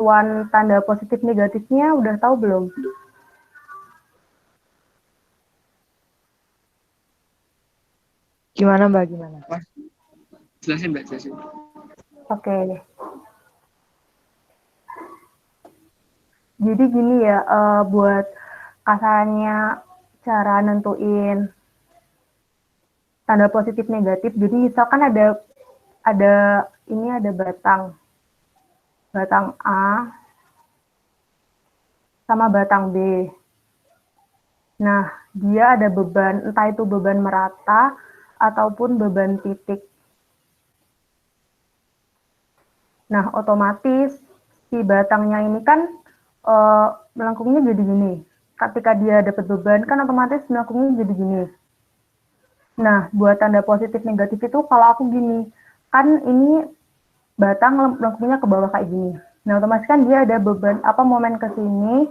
penentuan tanda positif negatifnya udah tahu belum? Gimana Mbak? Gimana? Jelasin Mbak, jelasin. Oke. Jadi gini ya, buat kasarnya cara nentuin tanda positif negatif. Jadi misalkan ada batang A sama batang B. Nah, dia ada beban, entah itu beban merata ataupun beban titik. Nah, otomatis si batangnya ini kan melengkungnya jadi gini. Ketika dia dapat beban kan otomatis melengkungnya jadi gini. Nah, buat tanda positif negatif itu kalau aku gini, kan ini batang melengkungnya ke bawah kayak gini. Nah, otomatis kan dia ada beban momen ke sini,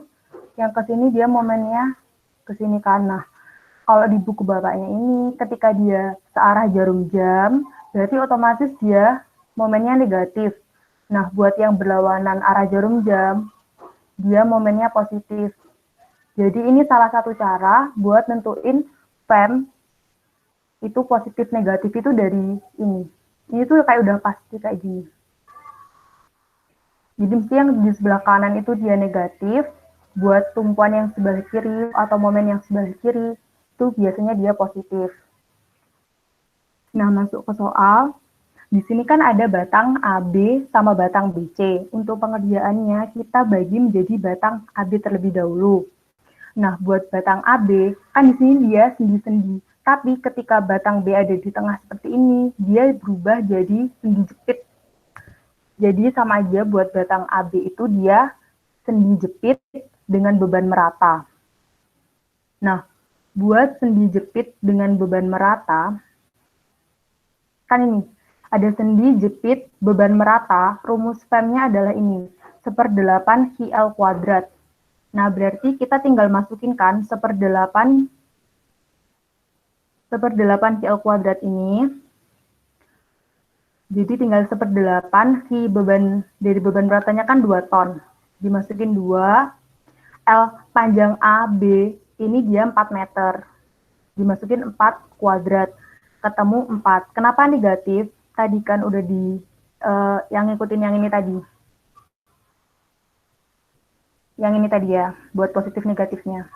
yang ke sini dia momennya ke sini kan. Nah, kalau di buku bapaknya ini ketika dia searah jarum jam, berarti otomatis dia momennya negatif. Nah, buat yang berlawanan arah jarum jam, dia momennya positif. Jadi ini salah satu cara buat nentuin fem itu positif negatif itu dari ini. Ini tuh kayak udah pasti kayak gini. Jadi mesti yang di sebelah kanan itu dia negatif, buat tumpuan yang sebelah kiri atau momen yang sebelah kiri itu biasanya dia positif. Nah, masuk ke soal. Di sini kan ada batang AB sama batang BC. Untuk pengerjaannya kita bagi menjadi batang AB terlebih dahulu. Nah, buat batang AB, kan di sini dia sendi-sendi. Tapi ketika batang B ada di tengah seperti ini, dia berubah jadi sendi jepit. Jadi sama aja buat batang AB itu dia sendi jepit dengan beban merata. Nah, buat sendi jepit dengan beban merata, kan ini, ada sendi jepit beban merata, rumus femnya adalah ini, 1/8 QL kuadrat. Nah, berarti kita tinggal masukin kan 1/8 QL kuadrat ini. Jadi tinggal 1/8 si beban dari beban meratanya kan 2 ton. Dimasukin 2, L panjang AB ini dia 4 meter. Dimasukin 4 kuadrat. Ketemu 4. Kenapa negatif? Tadi kan udah di yang ngikutin yang ini tadi. Yang ini tadi ya, buat positif negatifnya.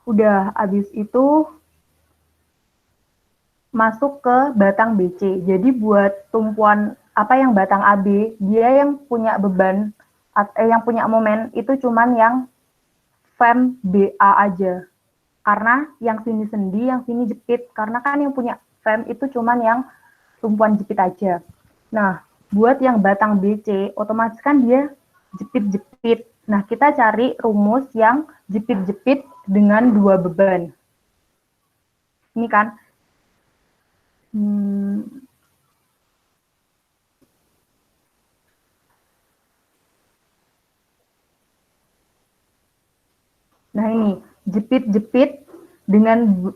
Udah, habis itu masuk ke batang BC. Jadi buat tumpuan yang batang AB, dia yang punya beban, yang punya momen itu cuman yang fem BA aja. Karena yang sini sendi, yang sini jepit. Karena kan yang punya fem itu cuman yang tumpuan jepit aja. Nah, buat yang batang BC, otomatis kan dia jepit-jepit. Nah, kita cari rumus yang jepit-jepit dengan 2 beban. Ini kan. Nah, ini jepit-jepit dengan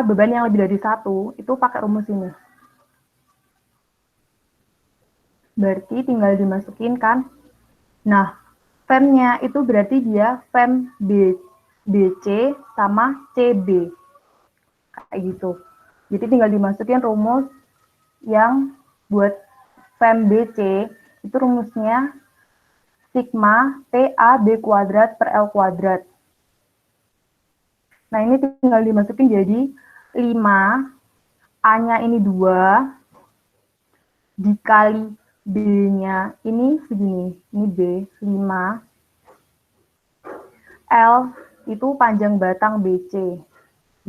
beban yang lebih dari 1, itu pakai rumus ini. Berarti tinggal dimasukin kan. Nah, femnya itu berarti dia fem BC sama CB. Kayak gitu. Jadi tinggal dimasukin rumus yang buat fem BC, itu rumusnya sigma PAB kuadrat per L kuadrat. Nah, ini tinggal dimasukin jadi 5, A-nya ini 2, dikali B-nya ini segini, ini B, 5. L itu panjang batang BC,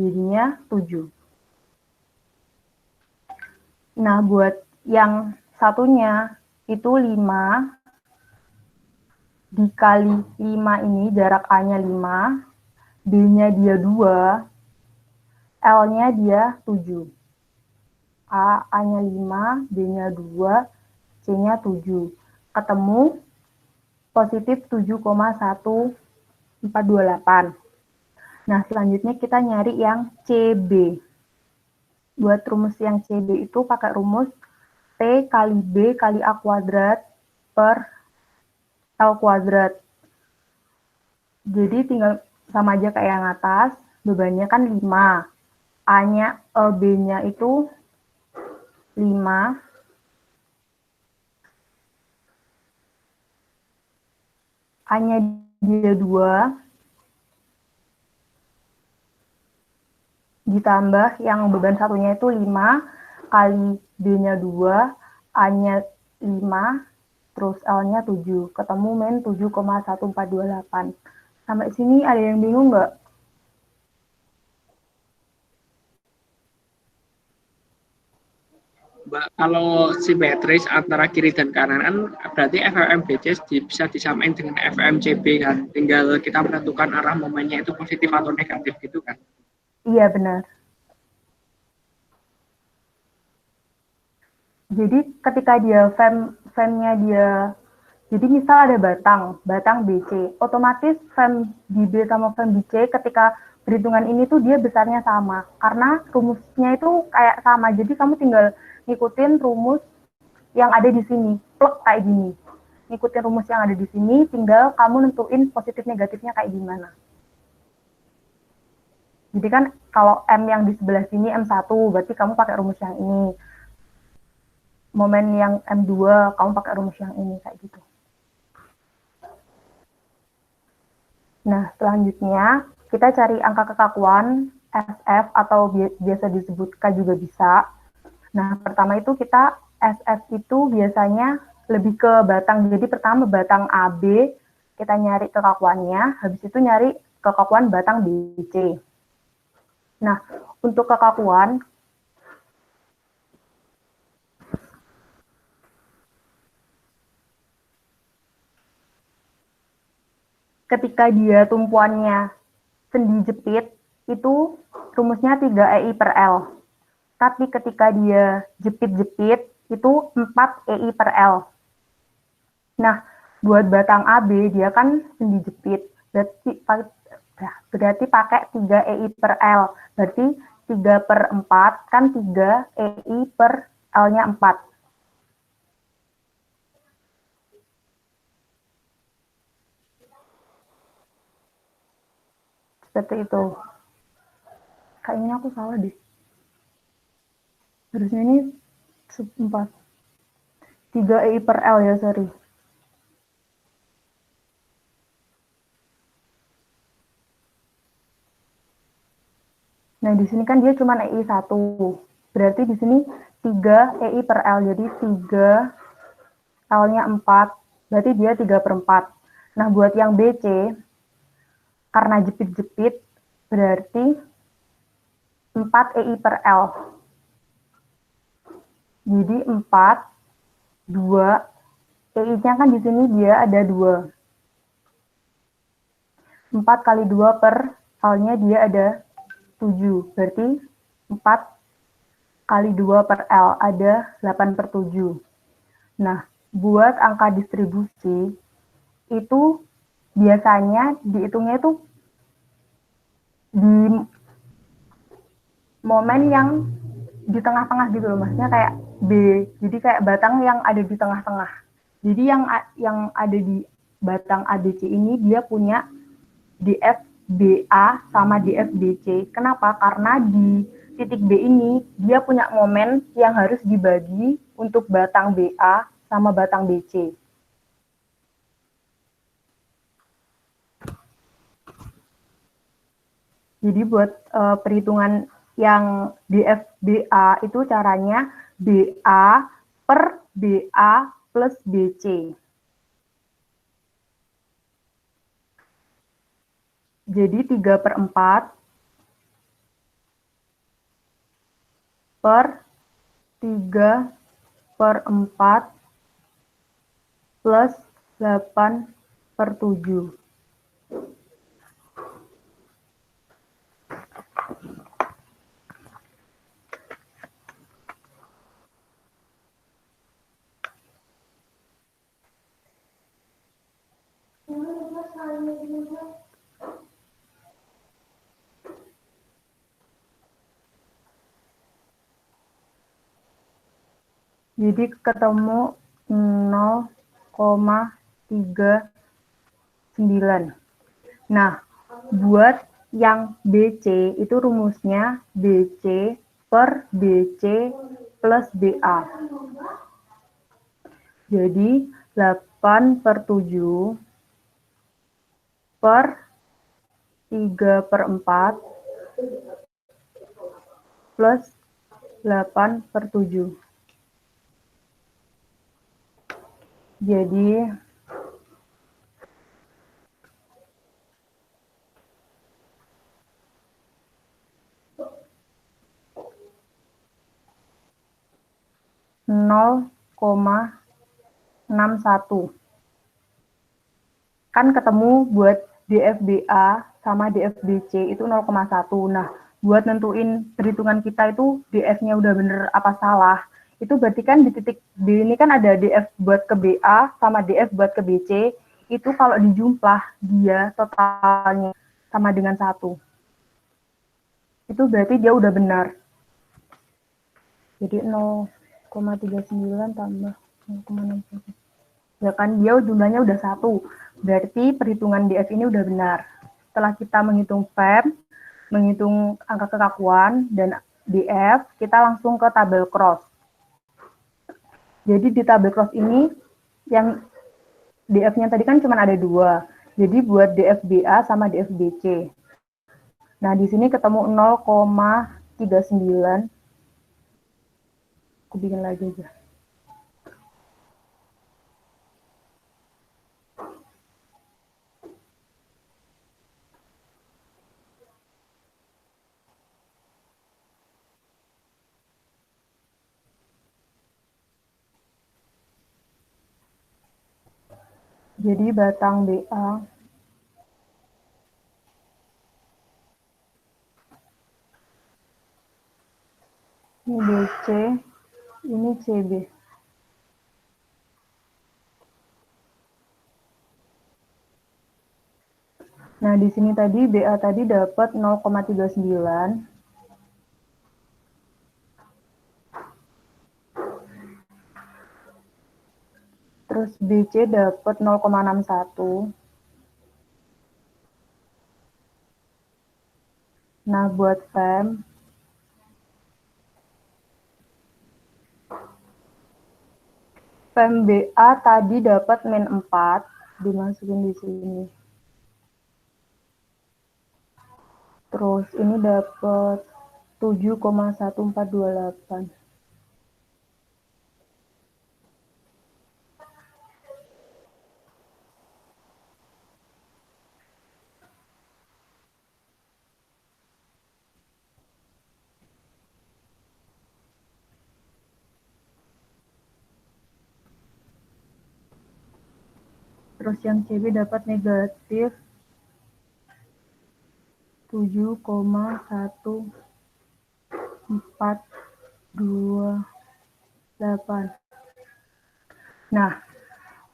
jadinya 7. Nah, buat yang satunya itu 5, dikali 5 ini, jarak A-nya 5, B-nya dia 2, L-nya dia 7. A-nya 5, B-nya 2, C-nya 7. Ketemu positif 7,1428. Nah, selanjutnya kita nyari yang CB. Buat rumus yang CB itu pakai rumus T kali B kali A kuadrat per L kuadrat. Jadi tinggal sama aja kayak yang atas, bebannya kan 5. A-nya, B-nya itu 5. A-nya dia 2. Ditambah yang beban satunya itu 5, kali B-nya 2, A-nya 5, terus L-nya 7. Ketemu min 7,1428. Sampai sini ada yang bingung nggak? Mbak, kalau simetris antara kiri dan kanan kan berarti FMBC bisa disamain dengan FMCB kan. Tinggal kita menentukan arah momennya itu positif atau negatif gitu kan. Iya, benar. Jadi ketika dia fem-nya dia, jadi misal ada batang BC, otomatis fem di B sama fem di C ketika perhitungan ini tuh dia besarnya sama, karena rumusnya itu kayak sama, jadi kamu tinggal ngikutin rumus yang ada di sini, plek kayak gini. Ngikutin rumus yang ada di sini, tinggal kamu nentuin positif negatifnya kayak gimana. Jadi kan kalau M yang di sebelah sini M1, berarti kamu pakai rumus yang ini. Momen yang M2, kamu pakai rumus yang ini, kayak gitu. Nah, selanjutnya kita cari angka kekakuan SF atau biasa disebut K juga bisa. Nah, pertama itu kita SF itu biasanya lebih ke batang. Jadi pertama batang AB, kita nyari kekakuannya, habis itu nyari kekakuan batang BC. Nah, untuk kekakuan, ketika dia tumpuannya sendi jepit, itu rumusnya 3 EI per L. Tapi ketika dia jepit-jepit, itu 4 EI per L. Nah, buat batang AB, dia kan sendi jepit. Berarti pakai 3 EI per L. Berarti 3 per 4 kan 3 EI per L-nya 4. Seperti itu. Kayaknya aku salah deh. Harusnya ini 4. 3 EI per L ya, sorry. Nah, di sini kan dia cuma EI 1. Berarti di sini 3 EI per L. Jadi 3 L-nya 4. Berarti dia 3 per 4. Nah, buat yang BC, karena jepit-jepit, berarti 4 EI per L. Jadi 4, 2, EI-nya kan di sini dia ada 2. 4 kali 2 per L-nya dia ada 7. Berarti 4 kali 2 per L ada 8 per 7. Nah, buat angka distribusi, itu biasanya dihitungnya itu di momen yang di tengah-tengah gitu loh, maksudnya kayak B, jadi kayak batang yang ada di tengah-tengah. Jadi yang ada di batang ABC ini dia punya DFBA sama DFBC. Kenapa? Karena di titik B ini dia punya momen yang harus dibagi untuk batang BA sama batang BC. Jadi buat perhitungan yang DFBA itu caranya BA per BA plus BC. Jadi 3 per 4 per 3 per 4 plus 8 per 7. Jadi ketemu 0,3 Nah, buat yang BC itu rumusnya BC per BC plus BA. Jadi 8/7 per 3/4 plus 8/7. Jadi nol koma 61. Kan ketemu buat DFBA sama DFBC itu 0,1. Nah, buat nentuin perhitungan kita itu DF-nya udah bener apa salah, itu berarti kan di titik D ini kan ada DF buat ke BA sama DF buat ke BC, itu kalau dijumlah dia totalnya sama dengan 1. Itu berarti dia udah benar. Jadi 0,39 tambah 0,61. Ya kan dia jumlahnya udah 1. Berarti perhitungan DF ini udah benar. Setelah kita menghitung VEM, menghitung angka kekakuan dan DF, kita langsung ke tabel cross. Jadi di tabel cross ini yang DF-nya tadi kan cuma ada 2. Jadi buat DFBA sama DFBC. Nah, di sini ketemu 0,39. Aku bikin lagi aja. Jadi batang BA ini BC, ini CB. Nah, di sini tadi BA tadi dapat 0,39. Terus BC dapat 0,61. Nah, buat FEM BA tadi dapat min 4, dimasukin di sini. Terus ini dapat 7,1428. Terus yang CB dapat negatif 7,1428. Nah,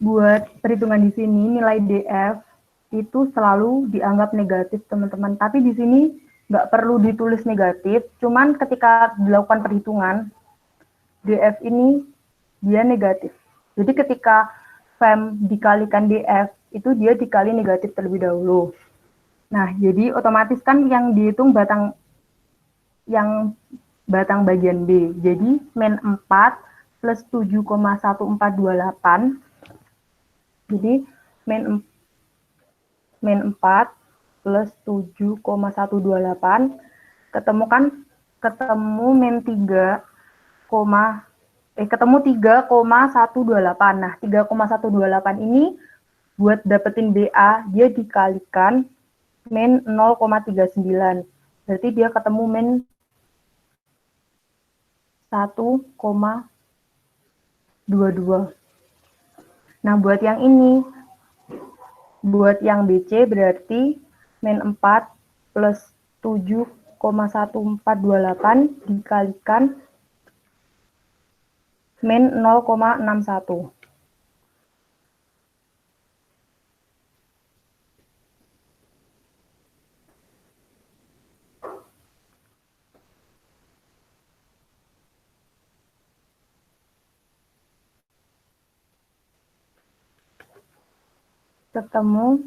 buat perhitungan di sini nilai DF itu selalu dianggap negatif, teman-teman. Tapi di sini nggak perlu ditulis negatif, cuman ketika dilakukan perhitungan, DF ini dia negatif. Jadi ketika FEM dikalikan DF, itu dia dikali negatif terlebih dahulu. Nah, jadi otomatis kan yang dihitung batang bagian B. Jadi min 4 plus 7,1428. Jadi min 4 plus 7,128 ketemu min 3, ketemu 3,128. Nah, 3,128 ini buat dapetin BA dia dikalikan min 0,39. Berarti dia ketemu min 1,22. Nah, buat yang ini, buat yang BC berarti min 4 plus 7,1428 dikalikan min 0,61. Ketemu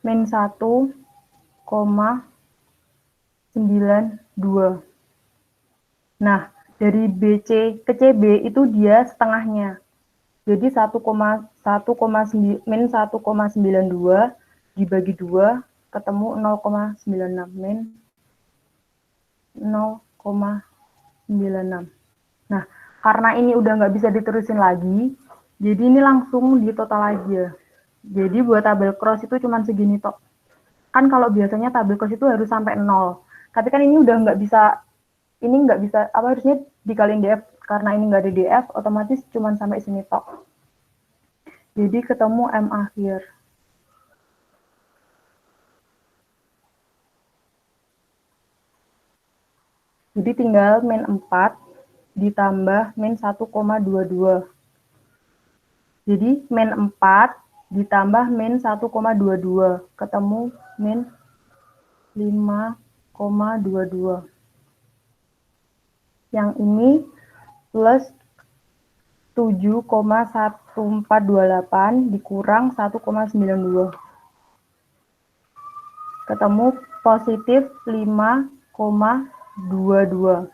min 1,92. Nah, dari BC ke CB itu dia setengahnya. Jadi min 1,92 dibagi 2 ketemu 0,96 min 0,96. Nah, karena ini udah nggak bisa diterusin lagi, jadi ini langsung di total aja. Jadi buat tabel cross itu cuma segini tok. Kan kalau biasanya tabel cross itu harus sampai 0. Tapi kan ini udah nggak bisa, harusnya dikaliin DF. Karena ini nggak ada DF, otomatis cuma sampai sini tok. Jadi ketemu M akhir. Jadi tinggal min 4 ditambah min 1,22. Jadi min 4 ditambah min 1,22 ketemu min 5,22. Yang ini plus 7,1428 dikurang 1,92. Ketemu positif 5,22.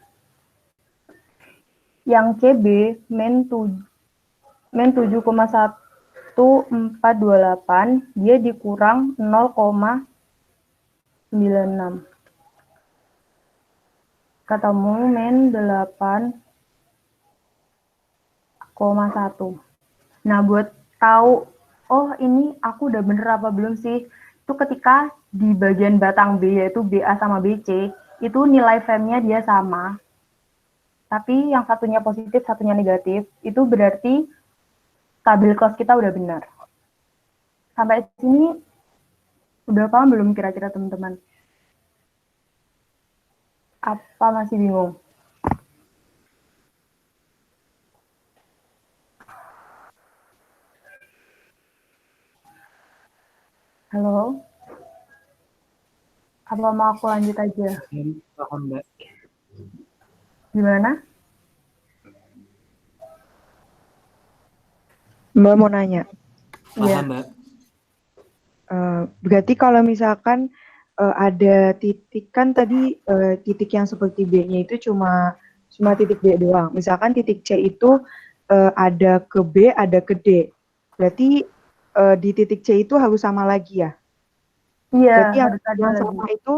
Yang CB min 7,1428 dia dikurang 0,96. Ketemu min 8,1. Nah, buat tahu, oh ini aku udah bener apa belum sih, itu ketika di bagian batang B, yaitu BA sama BC, itu nilai FEM-nya dia sama, tapi yang satunya positif, satunya negatif, itu berarti tabel cross kita udah benar. Sampai sini, udah paham belum kira-kira teman-teman? Apa masih bingung? Halo? Apa mau aku lanjut aja? Paham, Mbak. Gimana? Mbak mau nanya. Iya. Paham, Mbak. Berarti kalau misalkan ada titik, kan tadi titik yang seperti B-nya itu cuma titik B doang. Misalkan titik C itu ada ke B, ada ke D. Berarti di titik C itu harus sama lagi ya? Iya, Berarti harus ada yang lagi. sama itu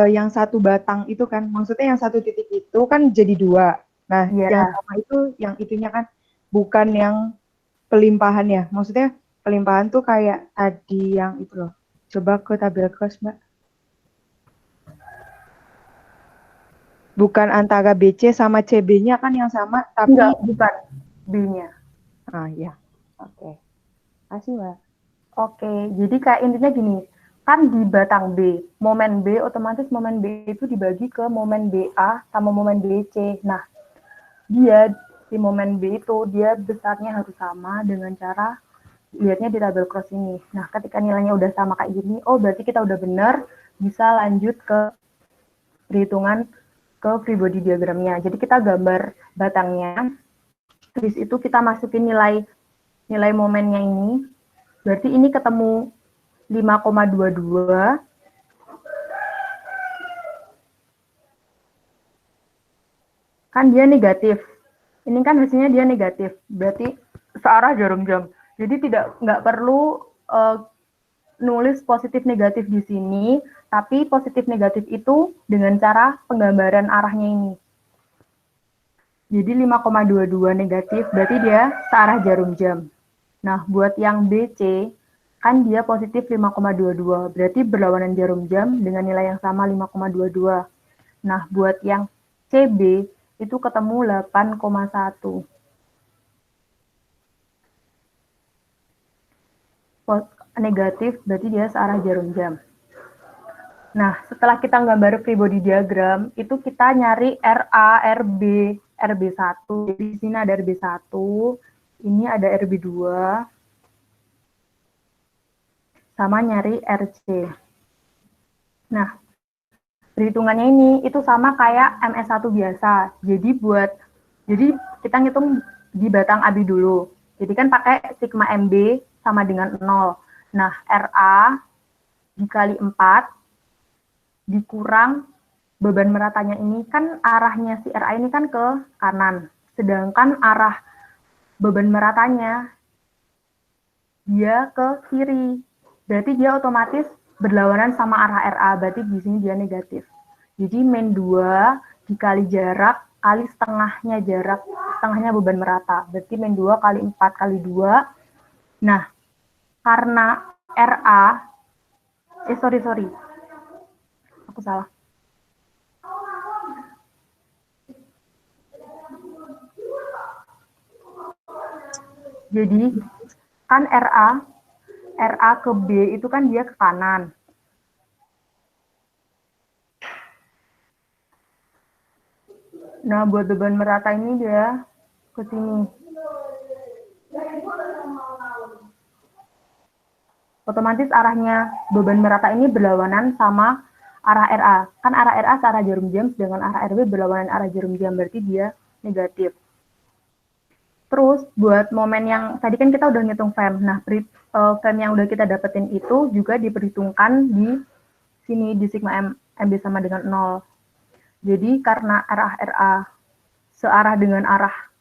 yang satu batang itu kan, maksudnya yang satu titik itu kan jadi 2. Nah, Iya. yang sama itu, yang itunya kan bukan yang pelimpahan ya. Maksudnya pelimpahan tuh kayak tadi yang itu loh. Coba ke tabel cross, Mbak. Bukan antara BC sama CB-nya kan yang sama, tapi... Enggak, bukan B-nya. Ah, ya. Oke. Makasih, Mbak. Oke, jadi kayak intinya gini, kan di batang B, momen B, otomatis momen B itu dibagi ke momen BA sama momen BC. Nah, dia di momen B itu, dia besarnya harus sama dengan cara lihatnya di tabel cross ini. Nah, ketika nilainya udah sama kayak gini, oh berarti kita udah benar, bisa lanjut ke perhitungan ke free body diagramnya. Jadi kita gambar batangnya, terus itu kita masukin nilai momennya ini, berarti ini ketemu 5,22. Kan dia negatif. Ini kan hasilnya dia negatif. Berarti searah jarum jam. Jadi nggak perlu nulis positif negatif di sini, tapi positif negatif itu dengan cara penggambaran arahnya ini. Jadi 5,22 negatif, berarti dia searah jarum jam. Nah, buat yang BC, kan dia positif 5,22, berarti berlawanan jarum jam dengan nilai yang sama 5,22. Nah, buat yang CB, itu ketemu 8,1. Negatif, berarti dia searah jarum jam. Nah, setelah kita gambar free body diagram, itu kita nyari RA, RB, RB1. Jadi di sini ada RB1, ini ada RB2, sama nyari RC. Nah, perhitungannya ini itu sama kayak MS1 biasa. Jadi kita ngitung di batang AB dulu. Jadi kan pakai sigma MB sama dengan 0. Nah, RA dikali 4 dikurang beban meratanya ini kan arahnya si RA ini kan ke kanan. Sedangkan arah beban meratanya dia ke kiri. Berarti dia otomatis berlawanan sama arah RA, berarti di sini dia negatif. Jadi min 2 dikali jarak kali setengahnya jarak, setengahnya beban merata. Berarti min 2 kali 4 kali 2. Nah, karena RA, sorry. Aku salah. Jadi, kan RA ke B itu kan dia ke kanan. Nah, buat beban merata ini dia ke sini. Otomatis arahnya beban merata ini berlawanan sama arah RA. Kan arah RA ke arah jarum jam, sedangkan arah RB berlawanan arah jarum jam, berarti dia negatif. Terus buat momen yang tadi kan kita udah ngitung Fm. Nah, Fm yang udah kita dapetin itu juga diperhitungkan di sini di sigma MB sama dengan 0. Jadi karena arah RA searah dengan arah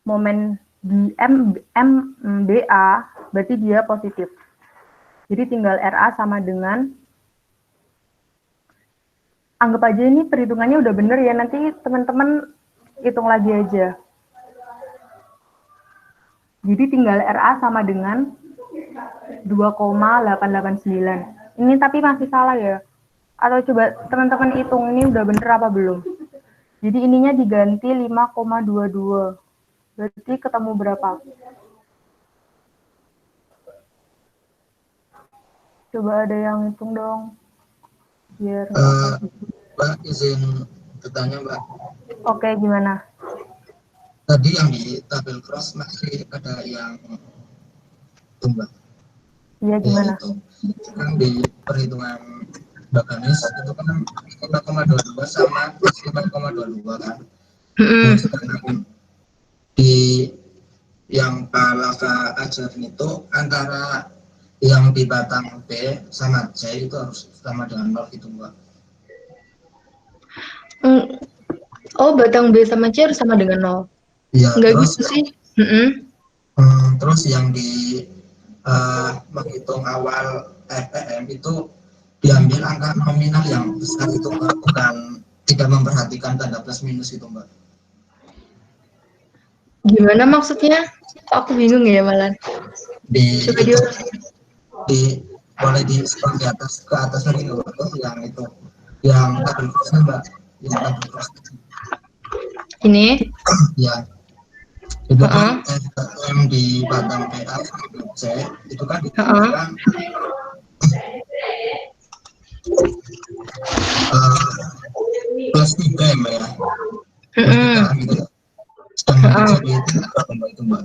momen di MBA, berarti dia positif. Jadi tinggal RA sama dengan, anggap aja ini perhitungannya udah bener ya, nanti teman-teman hitung lagi aja. Jadi tinggal RA sama dengan 2,889. Ini tapi masih salah ya. Atau coba teman-teman hitung ini udah bener apa belum. Jadi ininya diganti 5,22. Berarti ketemu berapa? Coba ada yang hitung dong. Biar Mbak izin bertanya Mbak. Oke, gimana? Tadi yang di tabel cross masih ada yang itu Mbak. Iya, gimana? Itu kan di perhitungan Mbak Ganis itu kan 5,22 sama 5,22 kan. Nah, sedangkan di yang Palaka ajarin itu antara yang di batang B sama C itu harus sama dengan 0 gitu Mbak. Oh, batang B sama C harus sama dengan 0. Iya, Enggak terus gitu sih. terus yang di menghitung awal FPM itu diambil angka nominal yang besar itu Mbak, bukan tidak memperhatikan tanda plus minus itu Mbak. Gimana maksudnya? Aku bingung ya malah. Di Coba itu dia. boleh di scroll di atas ke atas lagi Mbak, yang itu yang tabel crossnya Mbak, yang tabel cross Ini. ya itu kan FPM di batang PA sama C itu kan ditentukan plus 3 ya Mbak ya, plus 3 gitu ya. Sedangkan CB itu berapa Mbak itu Mbak?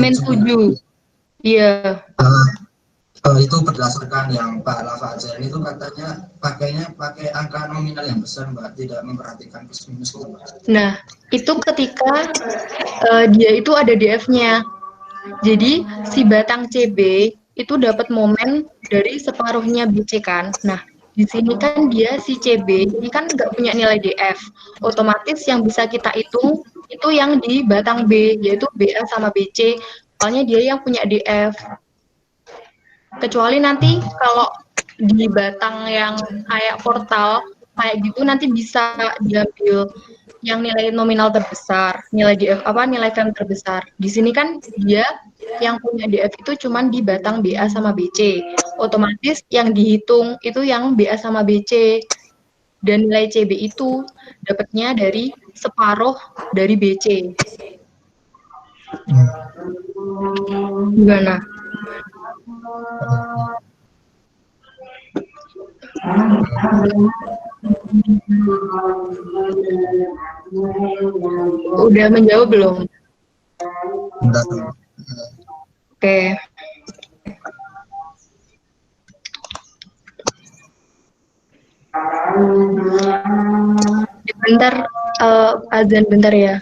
Min 7. Iya. Itu berdasarkan yang Pak Lafazel itu katanya pakai angka nominal yang besar Mbak, tidak memperhatikan plus minus itu Mbak. Nah, itu ketika dia itu ada DF-nya. Jadi si batang CB itu dapat momen dari separuhnya BC kan. Nah, di sini kan dia si CB ini kan nggak punya nilai DF. Otomatis yang bisa kita hitung itu yang di batang B, yaitu BA sama BC. Soalnya dia yang punya DF. Kecuali nanti kalau di batang yang kayak portal kayak gitu nanti bisa diambil yang nilai nominal terbesar, nilai DF nilai FEM terbesar. Di sini kan dia yang punya DF itu cuman di batang BA sama BC. Otomatis yang dihitung itu yang BA sama BC. Dan nilai CB itu dapatnya dari separuh dari BC. Gimana? Udah menjawab belum? Udah. Oke. Bentar, azan bentar ya.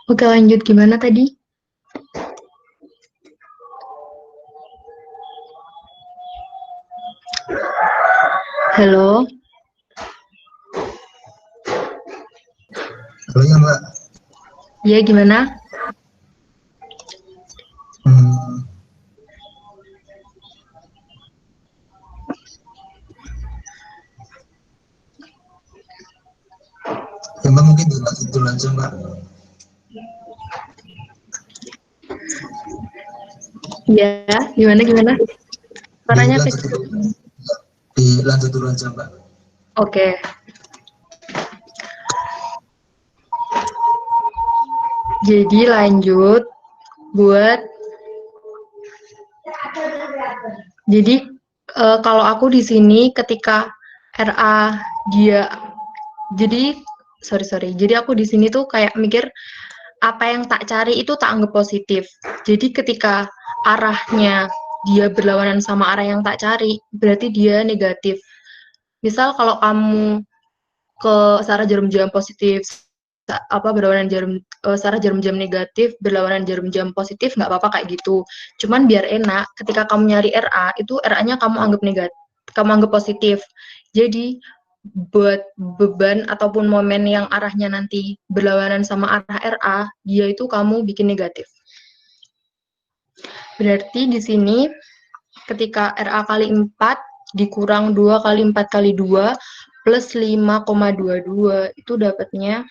Oke, lanjut gimana tadi? Halo? Halo ya Mbak. Iya, gimana? Hmm, ya Mbak mungkin dilanjut dulu aja Mbak. Iya, gimana? Suaranya Dilanjut kecil. dulu. Ya, dilanjut dulu aja Mbak. Oke. Jadi lanjut buat jadi kalau aku di sini ketika RA dia jadi sorry. Jadi aku di sini tuh kayak mikir apa yang tak cari itu tak anggap positif. Jadi ketika arahnya dia berlawanan sama arah yang tak cari, berarti dia negatif. Misal kalau kamu ke searah jarum jam positif berlawanan searah jarum jam negatif berlawanan jarum jam positif nggak apa-apa kayak gitu. Cuman biar enak ketika kamu nyari RA itu RA-nya kamu anggap negatif, kamu anggap positif. Jadi buat beban ataupun momen yang arahnya nanti berlawanan sama arah RA, dia itu kamu bikin negatif. Berarti di sini ketika RA kali 4 dikurang 2 kali 4 kali 2 plus 5,22 itu dapatnya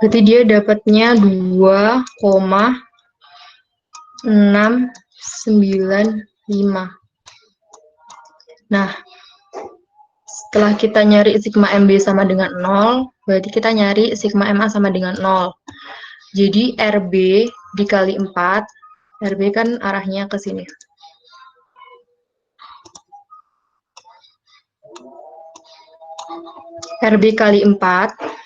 berarti dia dapatnya 2,695. Nah, setelah kita nyari sigma MB sama dengan 0, berarti kita nyari sigma MA sama dengan 0. Jadi RB dikali 4, RB kan arahnya ke sini. RB kali 4.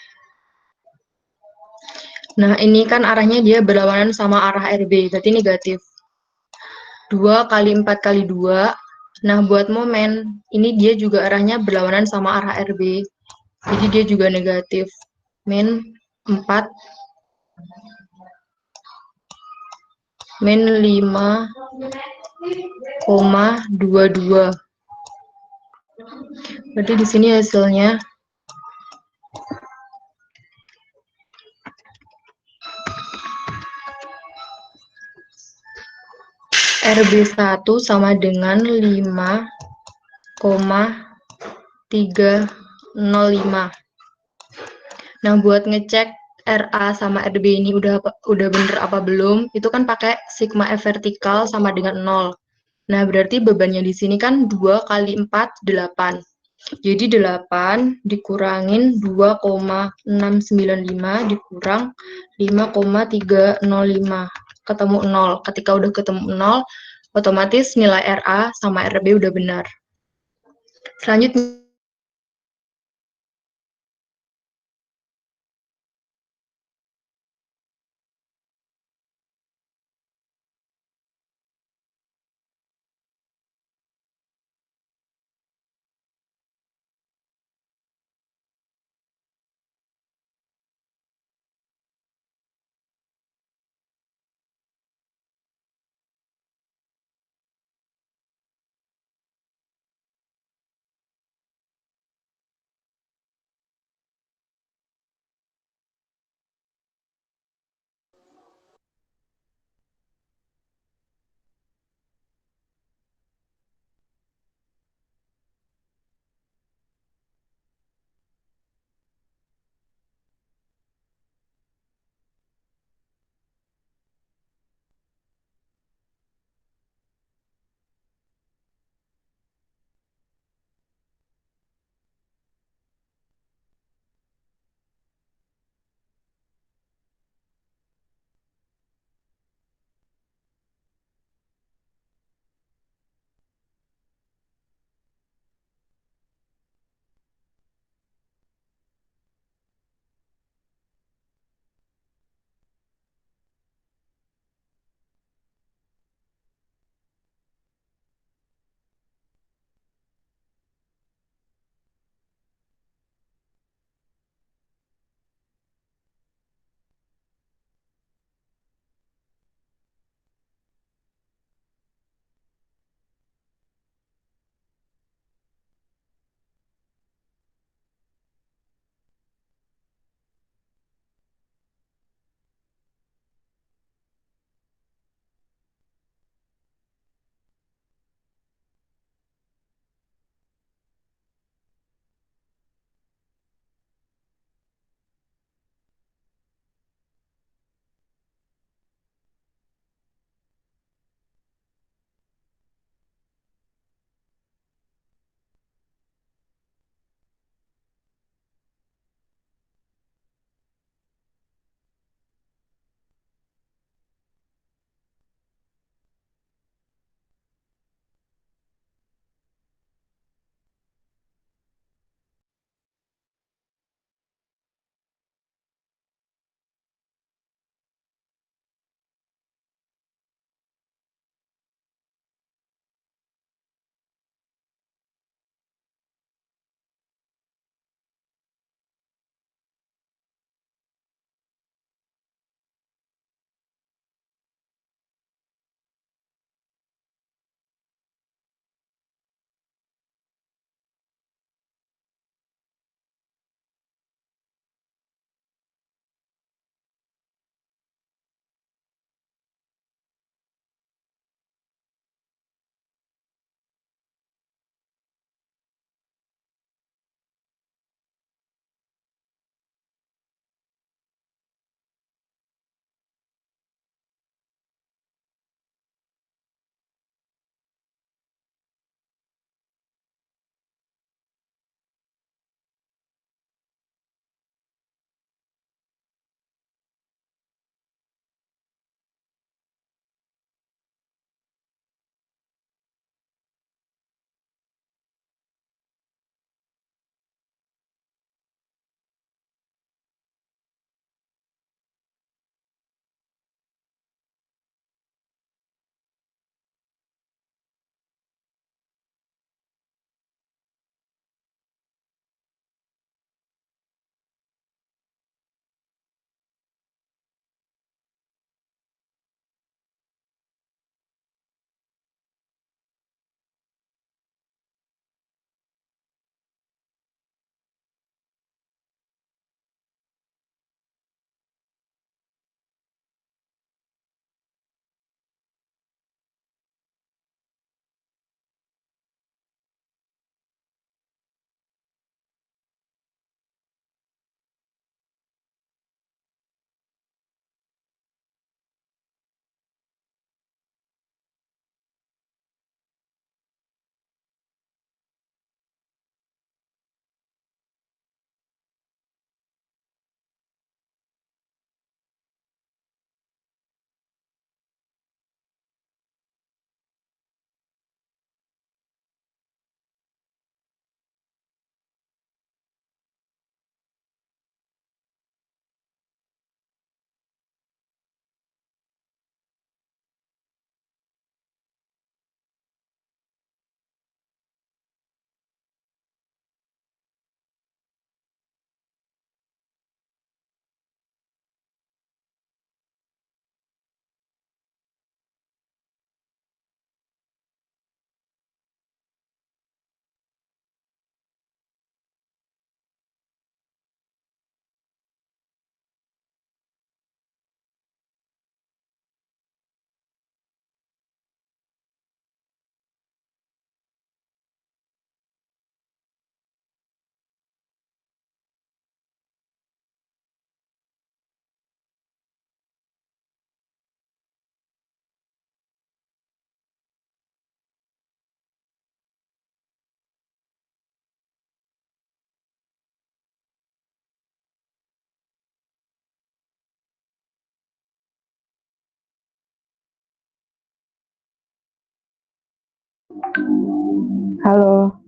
Nah, ini kan arahnya dia berlawanan sama arah RB, berarti negatif. 2 kali 4 kali 2. Nah, buat momen, ini dia juga arahnya berlawanan sama arah RB. Jadi dia juga negatif. Min 4 min 5,22. Berarti di sini hasilnya RB1 sama dengan 5,305. Nah, buat ngecek RA sama RB ini udah bener apa belum, itu kan pakai sigma F vertikal sama dengan 0. Nah, berarti bebannya di sini kan 2 kali 4, 8. Jadi 8 dikurangin 2,695 dikurang 5,305. Ketemu 0. Ketika udah ketemu 0, otomatis nilai RA sama RB udah benar. Selanjutnya Halo.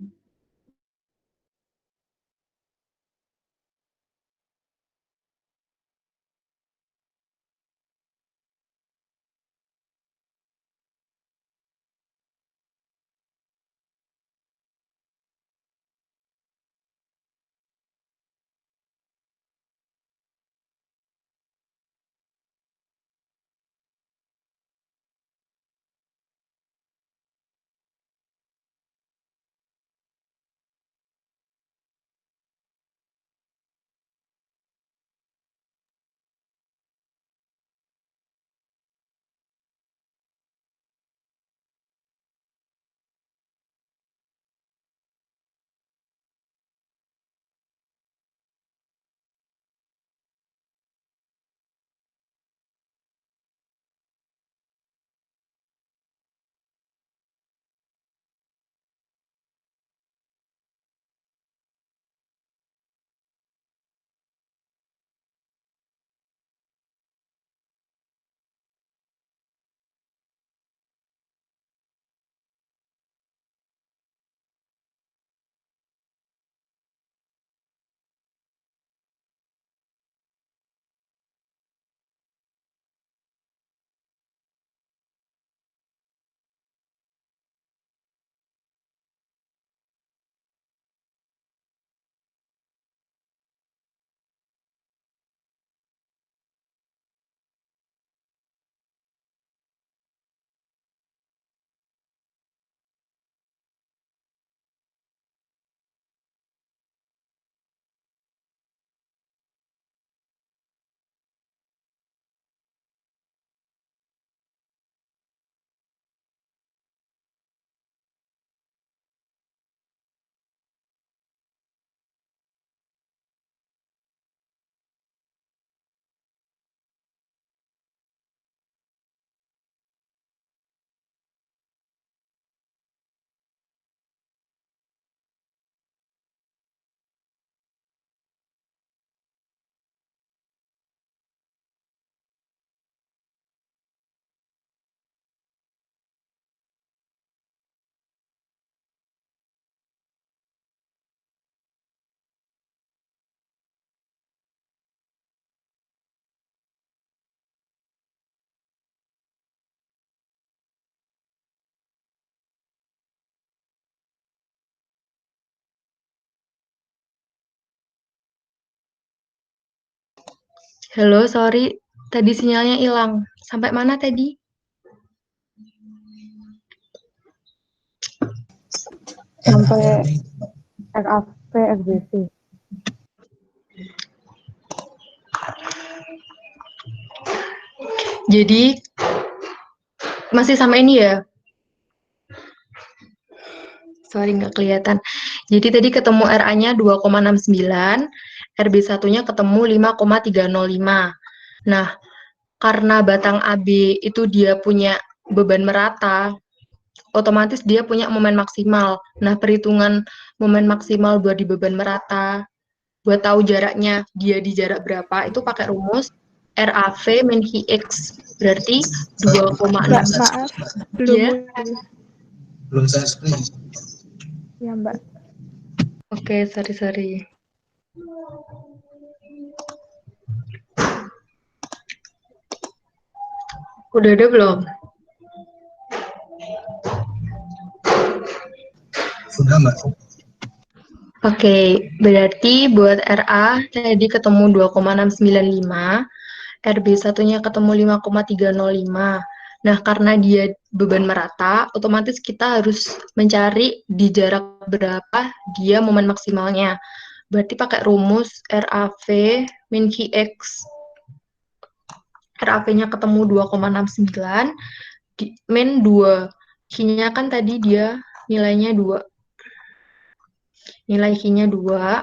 Halo, sorry, tadi sinyalnya hilang. Sampai mana tadi? Sampai RAV FBC. Jadi, masih sama ini ya? Sorry, nggak kelihatan. Jadi tadi ketemu RA-nya 2,69, RB1-nya ketemu 5,305. Nah, karena batang AB itu dia punya beban merata, otomatis dia punya momen maksimal. Nah, perhitungan momen maksimal buat di beban merata, buat tahu jaraknya dia di jarak berapa, itu pakai rumus RAV min X. Berarti 2,6. Maaf, belum Ya. Belum saya screen. ya Mbak. Oke, sorry. Udah ada belum? Sudah Mbak. Oke, berarti buat RA tadi ketemu 2,695, RB1-nya ketemu 5,305. Nah, karena dia beban merata, otomatis kita harus mencari di jarak berapa dia momen maksimalnya. Berarti pakai rumus RAV min QX. RAV-nya ketemu 2,69, min 2. Q-nya kan tadi dia nilainya 2. Nilai Q-nya 2.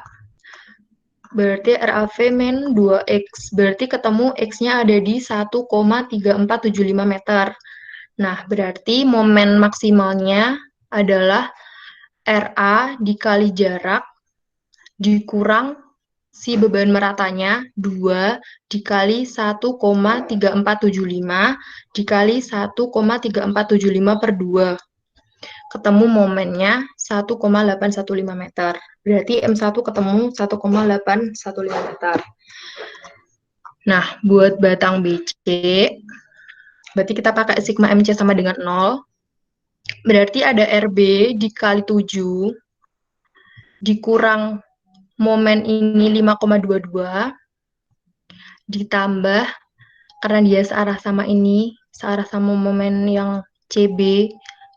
Berarti RAV min 2X. Berarti ketemu X-nya ada di 1,3475 meter. Nah, berarti momen maksimalnya adalah RA dikali jarak dikurang si beban meratanya 2 dikali 1,3475 dikali 1,3475 per 2. ketemu momennya 1,815 meter. Berarti M1 ketemu 1,815 meter. Nah, buat batang BC, berarti kita pakai sigma MC sama dengan 0. Berarti ada RB dikali 7, dikurang momen ini 5,22, ditambah, karena dia searah sama ini, searah sama momen yang CB,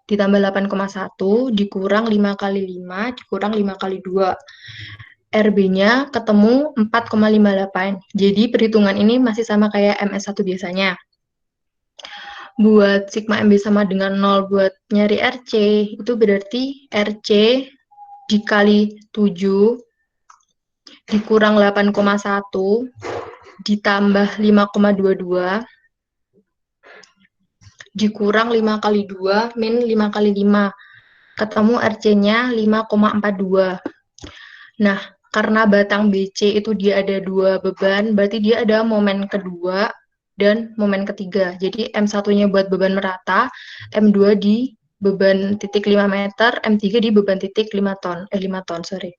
ditambah 8,1, dikurang 5 kali 5, dikurang 5 kali 2. RB-nya ketemu 4,58. Jadi perhitungan ini masih sama kayak MS1 biasanya. Buat sigma MB sama dengan 0 buat nyari RC, itu berarti RC dikali 7 dikurang 8,1 ditambah 5,22 dikurang 5 kali 2 min 5 kali 5. Ketemu RC-nya 5,42. Nah, karena batang BC itu dia ada 2 beban, berarti dia ada momen kedua dan momen ketiga. Jadi M1-nya buat beban merata, M2 di beban titik 5 meter, M3 di beban titik 5 ton. 5 ton, sorry.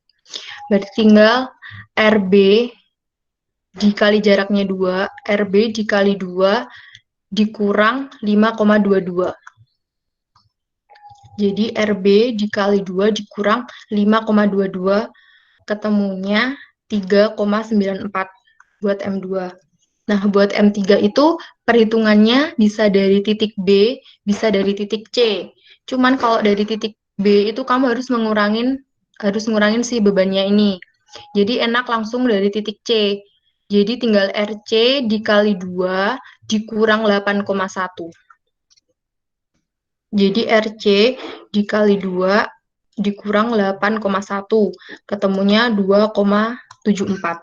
Berarti tinggal RB dikali jaraknya 2, RB dikali 2 dikurang 5,22. Jadi RB dikali 2 dikurang 5,22, ketemunya 3,94 buat M2. Nah, buat M3 itu perhitungannya bisa dari titik B, bisa dari titik C. Cuman kalau dari titik B itu kamu harus ngurangin si bebannya ini. Jadi enak langsung dari titik C. Jadi tinggal RC dikali 2 dikurang 8,1. Jadi RC dikali 2 dikurang 8,1. Ketemunya 2,74.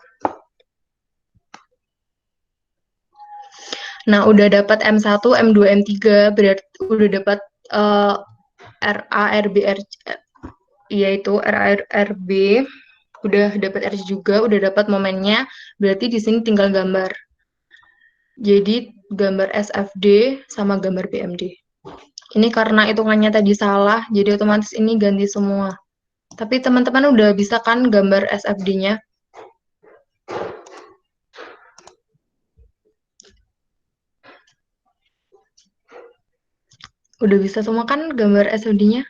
Nah, udah dapat M1, M2, M3, berarti udah dapat RA, RB, yaitu RA, RB, udah dapat RC juga, udah dapat momennya, berarti di sini tinggal gambar. Jadi gambar SFD sama gambar BMD. Ini karena hitungannya tadi salah, jadi otomatis ini ganti semua. Tapi teman-teman udah bisa kan gambar SFD-nya? Udah bisa semua kan gambar SFD-nya?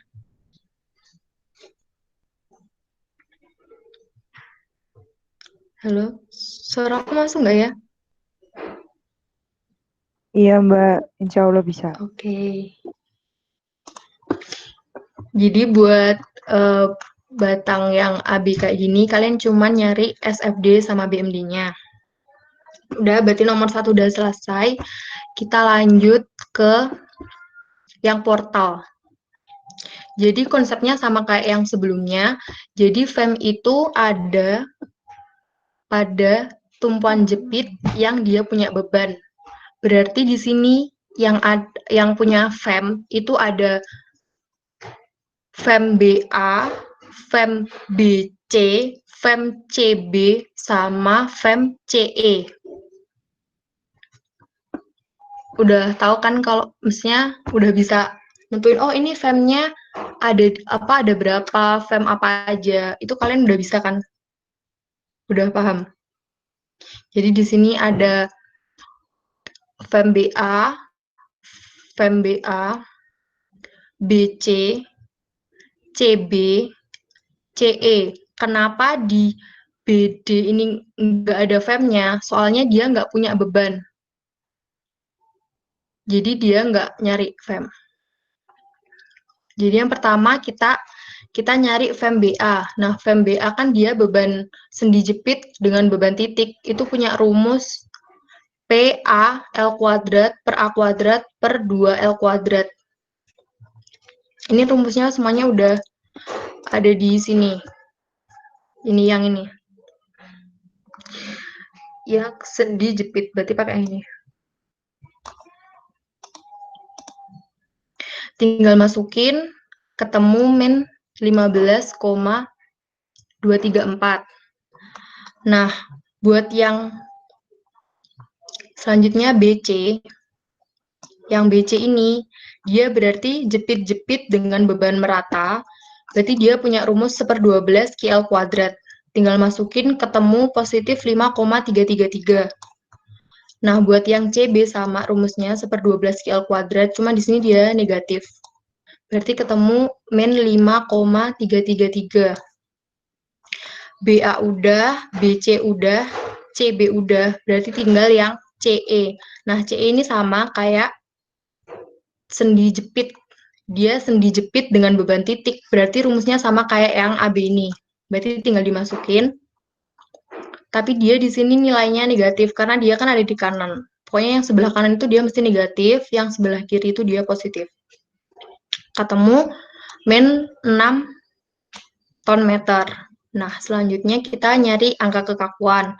Halo, suara aku masuk nggak ya? Iya Mbak, insya Allah bisa. Oke. Jadi buat batang yang AB kayak gini, kalian cuma nyari SFD sama BMD-nya. Udah, berarti nomor 1 udah selesai. Kita lanjut ke yang portal. Jadi konsepnya sama kayak yang sebelumnya. Jadi FEM itu ada pada tumpuan jepit yang dia punya beban. Berarti di sini yang punya FEM itu ada FEM BA, FEM BC, FEM CB, sama FEM CE. Udah tahu kan kalau misalnya udah bisa nentuin, oh ini FEM-nya ada berapa, FEM apa aja. Itu kalian udah bisa kan? Udah paham? Jadi di sini ada FEM BA, FEM BA, BC, CB, CE. Kenapa di BD ini nggak ada FEM-nya? Soalnya dia nggak punya beban. Jadi dia nggak nyari FEM. Jadi yang pertama kita nyari FEM BA. Nah, FEM BA kan dia beban sendi jepit dengan beban titik. Itu punya rumus PA L kuadrat per A kuadrat per 2L kuadrat. Ini rumusnya semuanya udah ada di sini. Ini yang ini. Ya, sendi jepit. Berarti pakai ini. Tinggal masukin, ketemu min 15,234. Nah, buat yang selanjutnya BC, Yang BC ini, dia berarti jepit-jepit dengan beban merata, berarti dia punya rumus 1/12 QL kuadrat. Tinggal masukin ketemu positif 5,333. Nah, buat yang CB sama rumusnya 1/12 QL kuadrat, cuma di sini dia negatif. Berarti ketemu min 5,333. BA udah, BC udah, CB udah, berarti tinggal yang CE. Nah, CE ini sama kayak sendi jepit. Dia sendi jepit dengan beban titik, berarti rumusnya sama kayak yang AB ini. Berarti tinggal dimasukin. Tapi dia di sini nilainya negatif, karena dia kan ada di kanan. Pokoknya yang sebelah kanan itu dia mesti negatif, yang sebelah kiri itu dia positif. Ketemu min 6 ton meter. Nah, selanjutnya kita nyari angka kekakuan.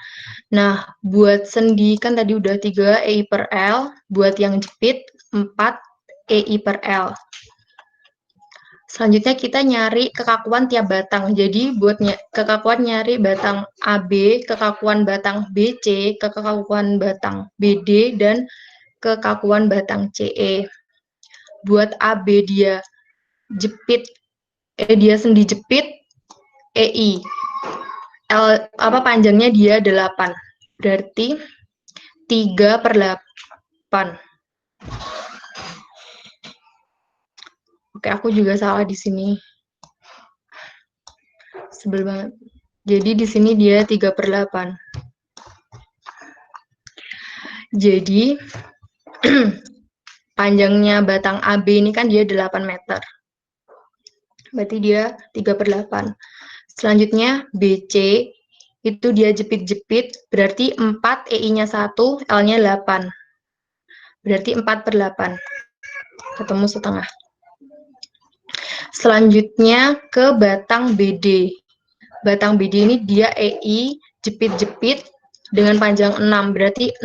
Nah, buat sendi kan tadi udah 3 EI per L, buat yang jepit 4 EI per L. Selanjutnya kita nyari kekakuan tiap batang. Jadi buat kekakuan nyari batang AB, kekakuan batang BC, kekakuan batang BD, dan kekakuan batang CE. Buat AB dia jepit, dia sendi jepit, EI. Panjangnya dia 8. Berarti 3/8. Oke, aku juga salah di sini. Sebel banget. Jadi di sini dia 3/8. Jadi panjangnya batang AB ini kan dia 8 meter. Berarti dia 3/8. Selanjutnya BC itu dia jepit-jepit, berarti 4 EI-nya 1, L-nya 8. Berarti 4/8. Ketemu setengah. Selanjutnya ke batang BD. Batang BD ini dia EI jepit-jepit dengan panjang 6, berarti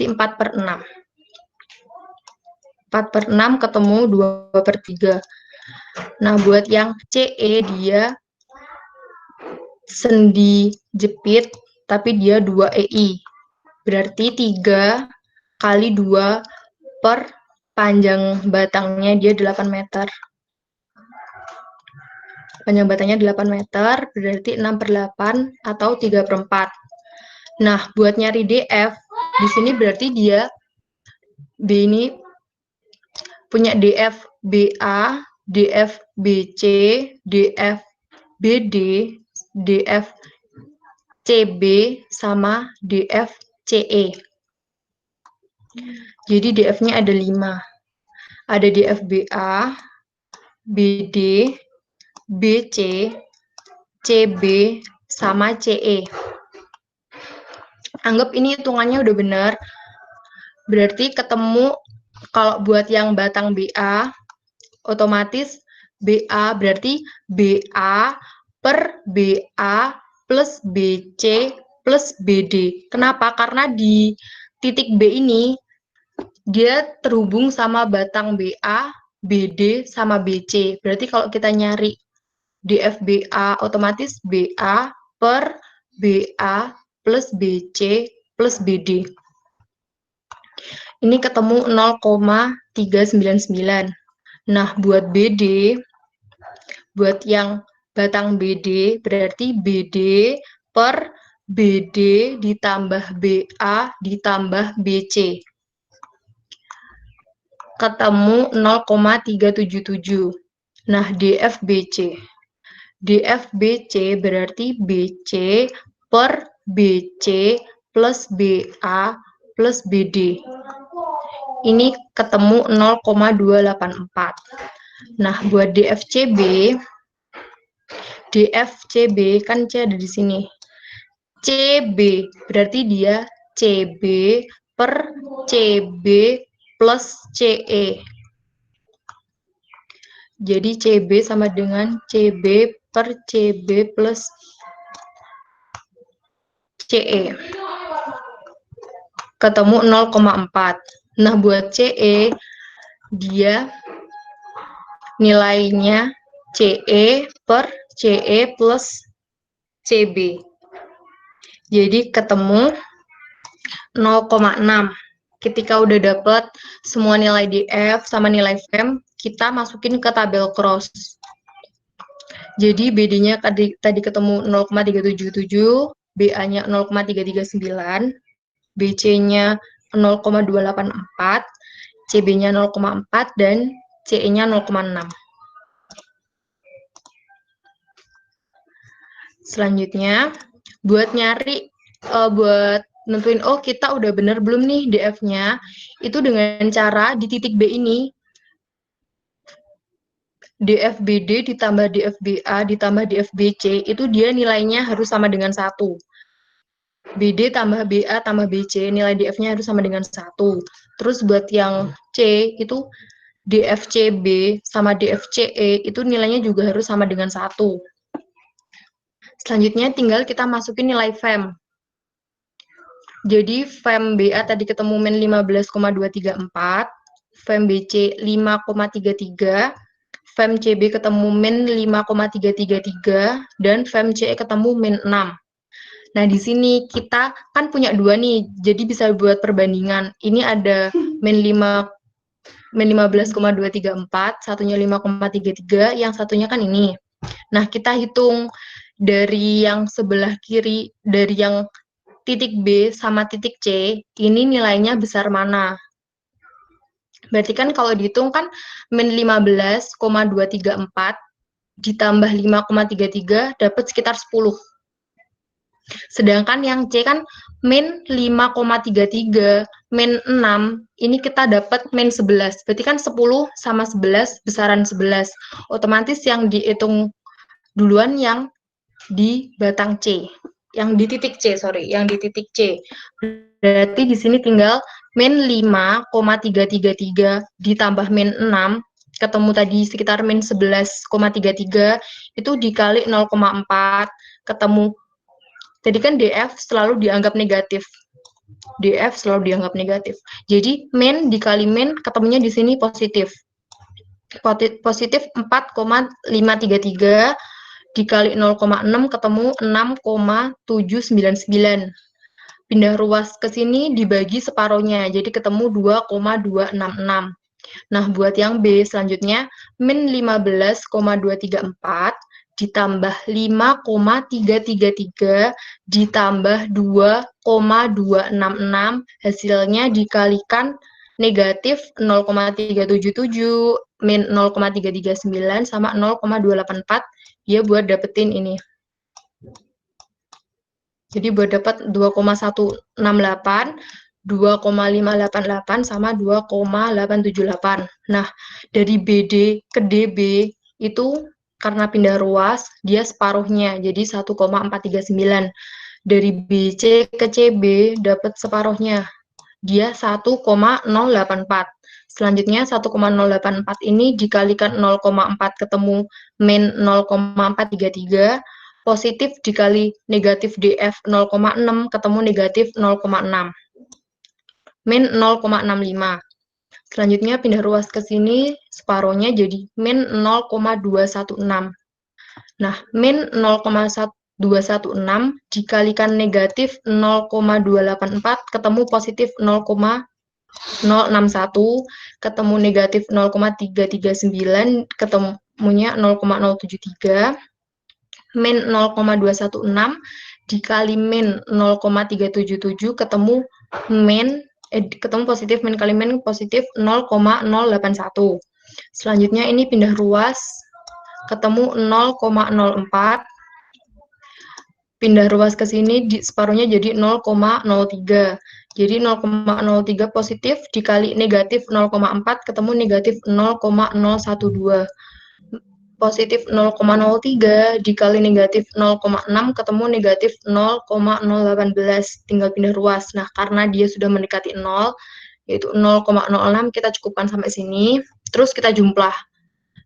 4/6. 4/6 ketemu 2/3. Nah, buat yang CE dia sendi jepit, tapi dia 2 EI. Berarti 3 kali 2 per panjang batangnya dia 8 meter. Panjang batangnya 8 meter, berarti 6/8 atau 3/4. Nah, buat nyari DF, di sini berarti dia B ini punya DF BA, DF BC, DF BD, DF CB, sama DF CE. Jadi DF-nya ada 5. Ada DF BA, BD, BC, CB, sama CE. Anggap ini hitungannya udah benar. Berarti ketemu kalau buat yang batang BA, otomatis BA berarti BA per BA plus BC plus BD. Kenapa? Karena di titik B ini dia terhubung sama batang BA, BD, sama BC. Berarti kalau kita nyari DFBA, otomatis BA per BA plus BC plus BD. Ini ketemu 0,399. Nah, buat BD, buat yang batang BD, berarti BD per BD ditambah BA ditambah BC. Ketemu 0,377. Nah, DFBC. DFBC berarti BC per BC plus BA plus BD. Ini ketemu 0,284. Nah, buat DFCB kan C ada di sini. CB berarti dia CB per CB plus CE. Jadi CB sama dengan CB per CB plus CE. Ketemu 0,4. Nah, buat CE, dia nilainya CE per CE plus CB. Jadi ketemu 0,6. ketika udah dapet semua nilai DF sama nilai FEM, kita masukin ke tabel cross. Jadi BD-nya tadi ketemu 0,377, BA-nya 0,339, BC-nya 0,284, CB-nya 0,4, dan CE-nya 0,6. Selanjutnya, buat nentuin, oh kita udah bener belum nih DF-nya, itu dengan cara di titik B ini, DFBD ditambah DFBA ditambah DFBC, itu dia nilainya harus sama dengan 1. BD tambah BA tambah BC, nilai DF-nya harus sama dengan 1. Terus buat yang C, itu DFCB sama DFCE, itu nilainya juga harus sama dengan 1. Selanjutnya tinggal kita masukin nilai FEM. Jadi FEM BA tadi ketemu min 15,234, FEM BC 5,33, FEM CB ketemu min 5,333, dan FEM CE ketemu min 6. Nah, di sini kita kan punya 2 nih, jadi bisa buat perbandingan. Ini ada min 15,234, satunya 5,33, yang satunya kan ini. Nah, kita hitung dari yang sebelah kiri, dari yang titik B sama titik C, ini nilainya besar mana? Berarti kan kalau dihitung kan min 15,234 ditambah 5,33 dapat sekitar 10. Sedangkan yang C kan min 5,33, min 6, ini kita dapat min 11. Berarti kan 10 sama 11, besaran 11. Otomatis yang dihitung duluan yang di batang C. Yang di titik C, yang di titik C. Berarti di sini tinggal min 5,333 ditambah min 6, ketemu tadi sekitar min 11,33, itu dikali 0,4, ketemu, tadi kan DF selalu dianggap negatif. DF selalu dianggap negatif. Jadi min dikali min, ketemunya di sini positif. Positif 4,533, dikali 0,6 ketemu 6,799. Pindah ruas ke sini dibagi separohnya, jadi ketemu 2,266. Nah, buat yang B selanjutnya, min 15,234 ditambah 5,333 ditambah 2,266, hasilnya dikalikan negatif 0,377 min 0,339 sama 0,284, dia buat dapetin ini. Jadi buat dapat 2,168, 2,588 sama 2,878. Nah, dari BD ke DB itu karena pindah ruas, dia separuhnya, jadi 1,439. Dari BC ke CB dapat separuhnya, dia 1,084. Selanjutnya 1,084 ini dikalikan 0,4 ketemu min 0,433, positif dikali negatif DF 0,6 ketemu negatif 0,6. Min 0,65. Selanjutnya pindah ruas ke sini, separohnya jadi min 0,216. Nah, min 0,216 dikalikan negatif 0,284 ketemu positif 0,061, ketemu negatif 0,339, ketemunya 0,073. Min 0,216 dikali min 0,377 ketemu positif, min kali min positif 0,081. Selanjutnya ini pindah ruas, ketemu 0,04. Pindah ruas ke sini separuhnya jadi 0,03. Jadi 0,03 positif dikali negatif 0,4 ketemu negatif 0,012. Positif 0,03 dikali negatif 0,6 ketemu negatif 0,018, tinggal pindah ruas. Nah, karena dia sudah mendekati 0, yaitu 0,06, kita cukupkan sampai sini, terus kita jumlah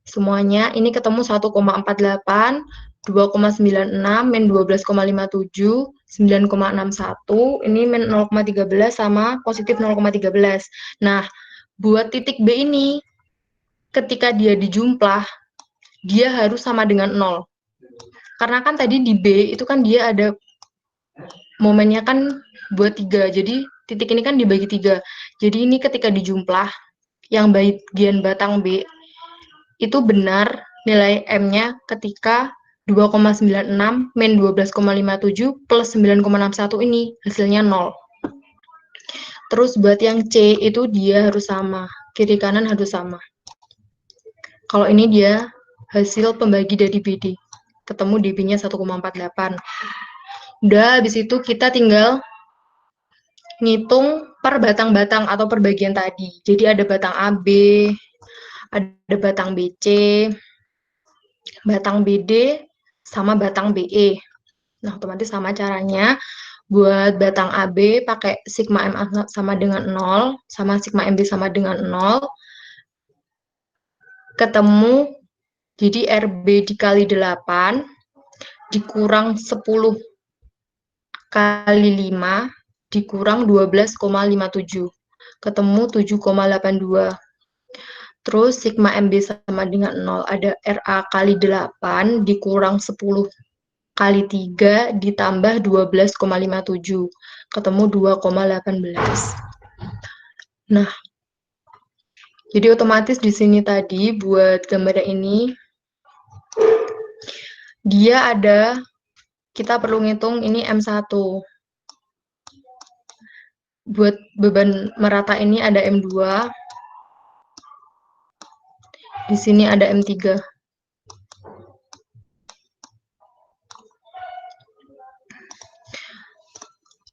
semuanya. Ini ketemu 1,48, 2,96, min 12,57, 9,61, ini min 0,13 sama positif 0,13. Nah, buat titik B ini, ketika dia dijumlah, dia harus sama dengan 0. Karena kan tadi di B itu kan dia ada momennya kan buat 3, jadi titik ini kan dibagi 3. Jadi ini ketika dijumplah, yang bagian batang B itu benar nilai M-nya ketika 2,96 min 12,57 plus 9,61 ini hasilnya 0. Terus buat yang C itu dia harus sama, kiri kanan harus sama. Kalau ini dia hasil pembagi dari BD, ketemu DB-nya 1,48. Udah, habis itu kita tinggal ngitung per batang-batang atau per bagian tadi. Jadi ada batang AB, ada batang BC, batang BD, sama batang BE. Nah, otomatis sama caranya. Buat batang AB pakai sigma M sama dengan 0, sama sigma MB sama dengan 0. Ketemu, jadi RB dikali 8, dikurang 10 kali 5, dikurang 12,57. Ketemu 7,82. Terus sigma MB sama dengan 0, ada RA kali 8 dikurang 10 kali 3 ditambah 12,57. Ketemu 2,18. Nah, jadi otomatis di sini tadi buat gambar ini, dia ada, kita perlu ngitung ini M1. Buat beban merata ini ada M2. Di sini ada M3.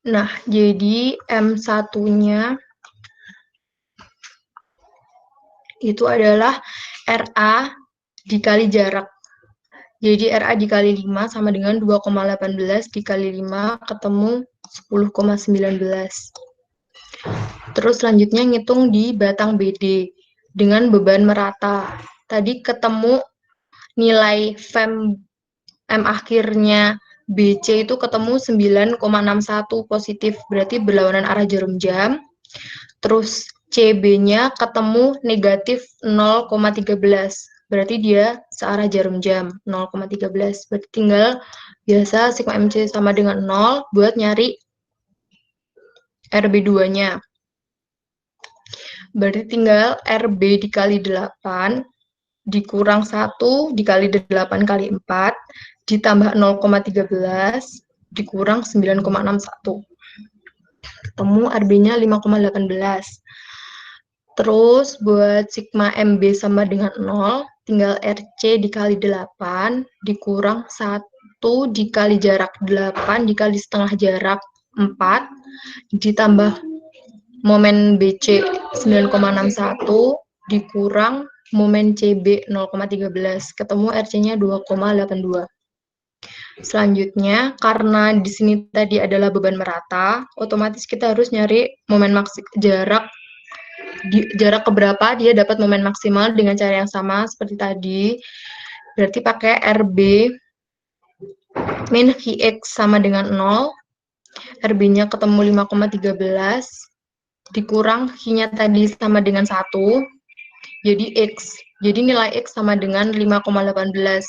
Nah, jadi M1-nya itu adalah RA dikali jarak. Jadi RA dikali 5 sama dengan 2,18 dikali 5 ketemu 10,19. Terus selanjutnya ngitung di batang BD dengan beban merata. Tadi ketemu nilai FEM M akhirnya BC itu ketemu 9,61 positif, berarti berlawanan arah jarum jam. Terus CB-nya ketemu negatif 0,13, berarti dia searah jarum jam, 0,13. Berarti tinggal biasa sigma MC sama dengan 0 buat nyari RB2-nya. Berarti tinggal RB dikali 8 dikurang 1 dikali 8 kali 4 ditambah 0,13 dikurang 9,61. Ketemu RB-nya 5,18. Terus buat sigma MB sama dengan 0, tinggal RC dikali 8 dikurang 1 dikali jarak 8 dikali setengah jarak 4 ditambah momen BC 9,61 dikurang momen CB 0,13, ketemu RC-nya 2,82. Selanjutnya, karena di sini tadi adalah beban merata, otomatis kita harus nyari momen jarak keberapa dia dapat momen maksimal dengan cara yang sama seperti tadi. Berarti pakai RB min Vx sama dengan 0, RB-nya ketemu 5,13, dikurang V-nya tadi sama dengan 1, jadi X. Jadi nilai X sama dengan 5,18.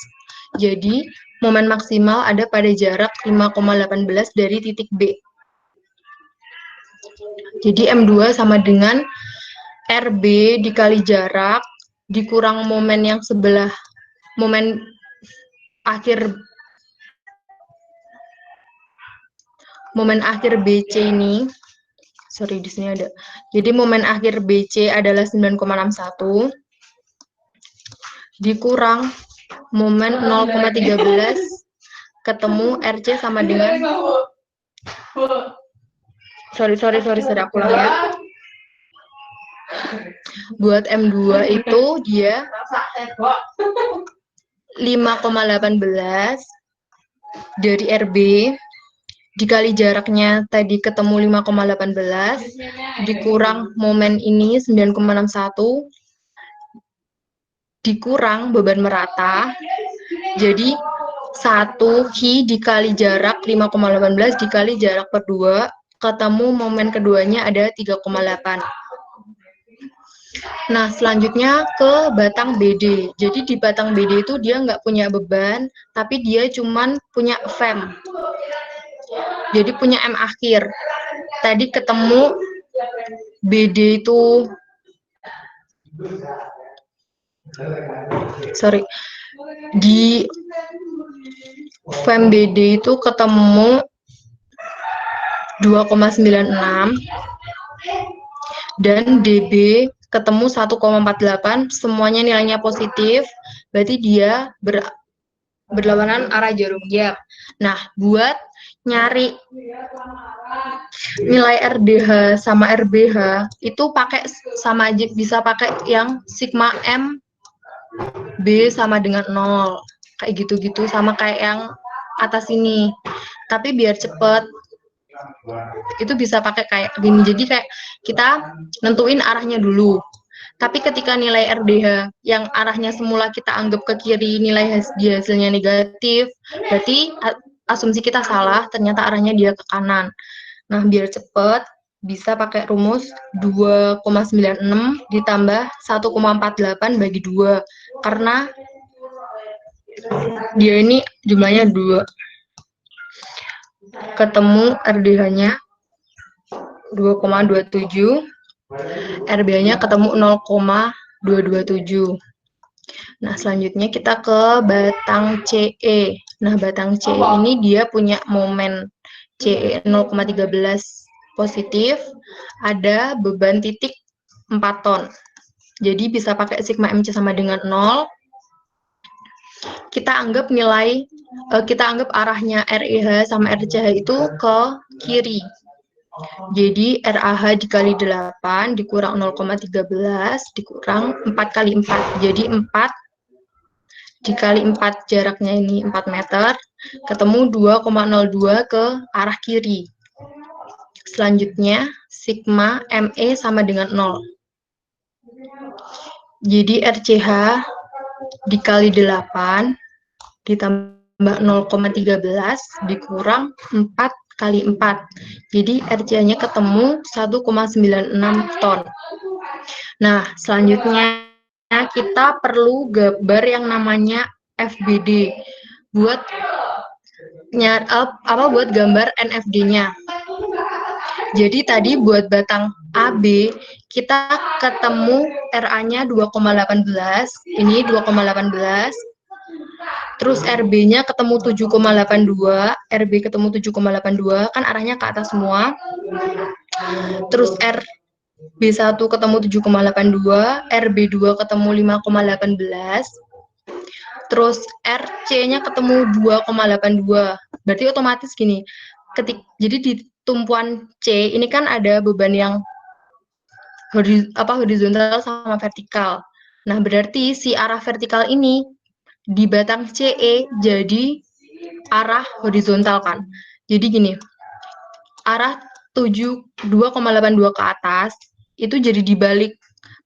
Jadi momen maksimal ada pada jarak 5,18 dari titik B. Jadi M2 sama dengan RB dikali jarak dikurang momen yang sebelah, momen akhir BC ini. Sorry, di sini ada. Jadi momen akhir BC adalah 9,61 dikurang momen 0,13 ketemu RC sama dengan sorry aku ulang ya. Buat M2 itu dia 5,18 dari RB dikali jaraknya tadi ketemu 5,18 dikurang momen ini 9,61 dikurang beban merata, jadi 1 Ki dikali jarak 5,18 dikali jarak per 2, ketemu momen keduanya ada 3,8. Nah, selanjutnya ke batang BD. Jadi di batang BD itu dia nggak punya beban, tapi dia cuman punya FEM. Jadi punya M akhir. tadi ketemu BD itu, di FEM-BD itu ketemu 2,96 dan DB ketemu 1,48, semuanya nilainya positif, berarti dia berlawanan arah jarum jam. Nah, buat nyari nilai RDH sama RBH itu pakai sama aja, bisa pakai yang sigma M B sama dengan 0, kayak gitu-gitu, sama kayak yang atas ini. Tapi biar cepet itu bisa pakai kayak gini, jadi kayak kita nentuin arahnya dulu. Tapi ketika nilai RDH yang arahnya semula kita anggap ke kiri, nilai hasilnya negatif, berarti asumsi kita salah, ternyata arahnya dia ke kanan. Nah, biar cepet, bisa pakai rumus 2,96 ditambah 1,48 bagi 2. Karena dia ini jumlahnya 2. Ketemu RDH-nya 2,27, RBH-nya ketemu 0,227. Nah, selanjutnya kita ke batang CE. Nah, batang CE ini dia punya momen CE 0,13 positif, ada beban titik 4 ton. Jadi bisa pakai sigma MC sama dengan 0. Kita anggap arahnya REH sama RCH itu ke kiri. Jadi RAH dikali 8 dikurang 0,13 dikurang 4 kali 4. Jadi 4 dikali 4, jaraknya ini 4 meter, ketemu 2,02 ke arah kiri. Selanjutnya, sigma ME sama dengan 0. Jadi RCH dikali 8 ditambah 0,13 dikurang 4 kali 4. Jadi RCH-nya ketemu 1,96 ton. Nah, selanjutnya kita perlu gambar yang namanya FBD buat buat gambar NFD-nya. Jadi tadi buat batang AB kita ketemu RA-nya 2,18, ini 2,18. Terus RB-nya ketemu 7,82, RB ketemu 7,82, kan arahnya ke atas semua. Terus RB1 ketemu 7,82, RB2 ketemu 5,18. Terus RC-nya ketemu 2,82. Berarti otomatis gini, jadi di tumpuan C ini kan ada beban yang horizontal sama vertikal. Nah, berarti si arah vertikal ini di batang CE jadi arah horizontal kan. Jadi gini, arah 2,82 ke atas itu jadi dibalik.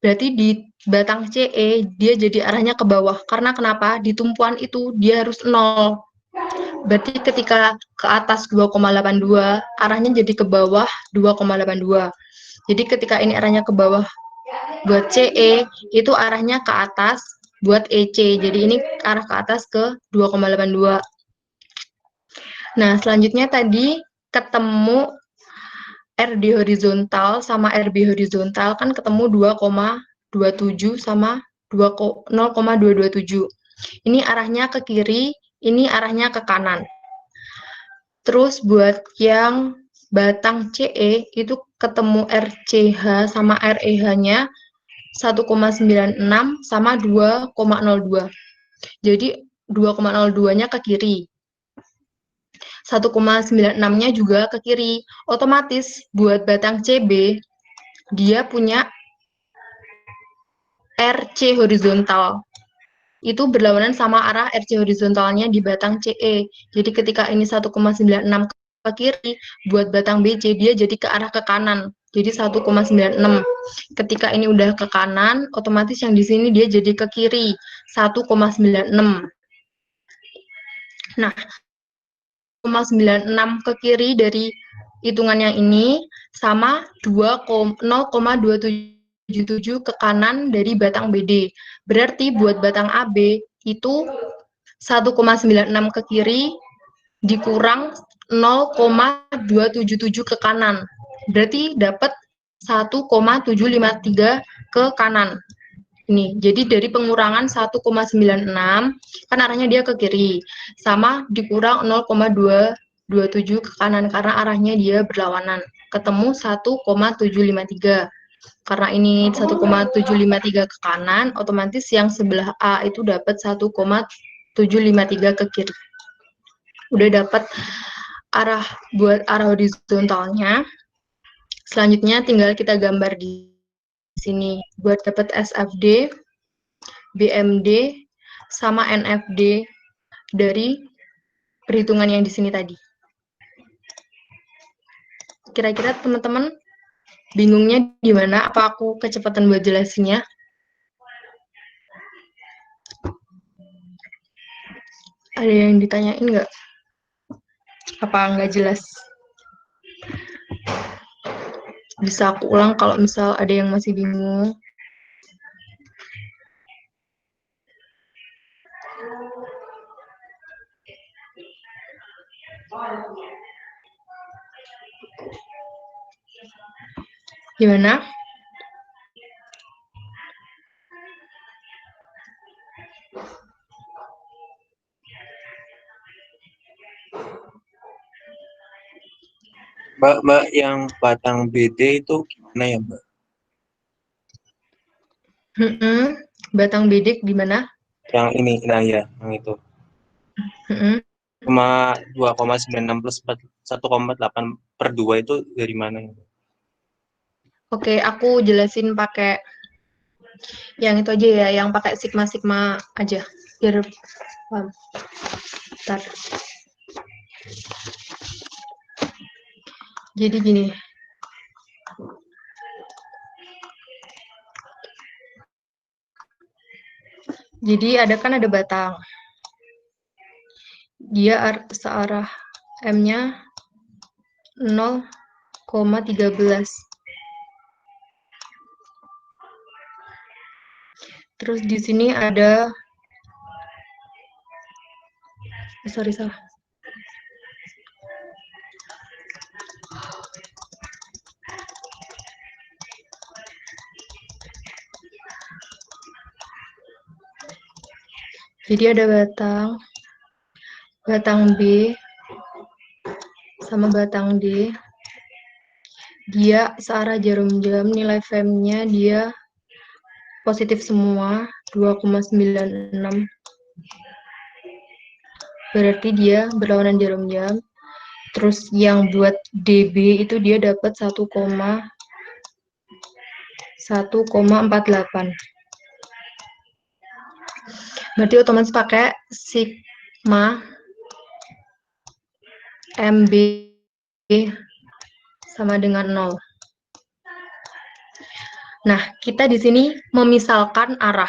Berarti di batang CE dia jadi arahnya ke bawah. Karena kenapa? Di tumpuan itu dia harus 0. Berarti ketika ke atas 2,82, arahnya jadi ke bawah 2,82. Jadi ketika ini arahnya ke bawah buat CE, itu arahnya ke atas buat EC. Jadi ini arah ke atas ke 2,82. Nah, selanjutnya tadi ketemu RD horizontal sama RB horizontal kan ketemu 2,27 sama 0,227. Ini arahnya ke kiri, ini arahnya ke kanan. Terus buat yang batang CE itu ketemu RCH sama REH-nya 1,96 sama 2,02. Jadi 2,02-nya ke kiri. 1,96-nya juga ke kiri. Otomatis buat batang CB dia punya RC horizontal. Itu berlawanan sama arah RC horizontalnya di batang CE. Jadi ketika ini 1,96 ke kiri, buat batang BC dia jadi ke arah ke kanan. Jadi 1,96. Ketika ini udah ke kanan, otomatis yang di sini dia jadi ke kiri, 1,96. Nah, 0,96 ke kiri dari hitungan yang ini sama 0,277 ke kanan dari batang BD. Berarti buat batang AB itu 1,96 ke kiri dikurang 0,277 ke kanan. berarti dapat 1,753 ke kanan. Ini, jadi dari pengurangan 1,96 kan arahnya dia ke kiri, sama dikurang 0,227 ke kanan karena arahnya dia berlawanan. Ketemu 1,753. Karena ini 1,753 ke kanan, otomatis yang sebelah A itu dapat 1,753 ke kiri. Udah dapat arah buat arah horizontalnya. Selanjutnya tinggal kita gambar di sini buat dapat SFD, BMD, sama NFD dari perhitungan yang di sini tadi. Kira-kira teman-teman bingungnya di mana? Apa aku kecepatan buat jelasinnya? Ada yang ditanyain nggak? Apa nggak jelas? Bisa aku ulang kalau misal ada yang masih bingung. Gimana? Mbak, yang batang BD itu gimana ya, Mbak? Batang bidik di mana? Yang ini, nah ya, yang itu. Cuma 2,96 plus 1,8/2 itu dari mana? Oke, aku jelasin pakai yang itu aja ya, yang pakai sigma-sigma aja. Biar paham. Bentar. Jadi gini. Jadi ada batang. Dia searah M-nya 0,13. Terus di sini ada salah. Jadi ada batang B sama batang D. Dia searah jarum jam, nilai FEM-nya dia positif semua, 2,96. Berarti dia berlawanan jarum jam. Terus yang buat DB itu dia dapat 1,48. Berarti otomatis pakai sigma MB sama dengan 0. Nah, kita di sini memisalkan arah.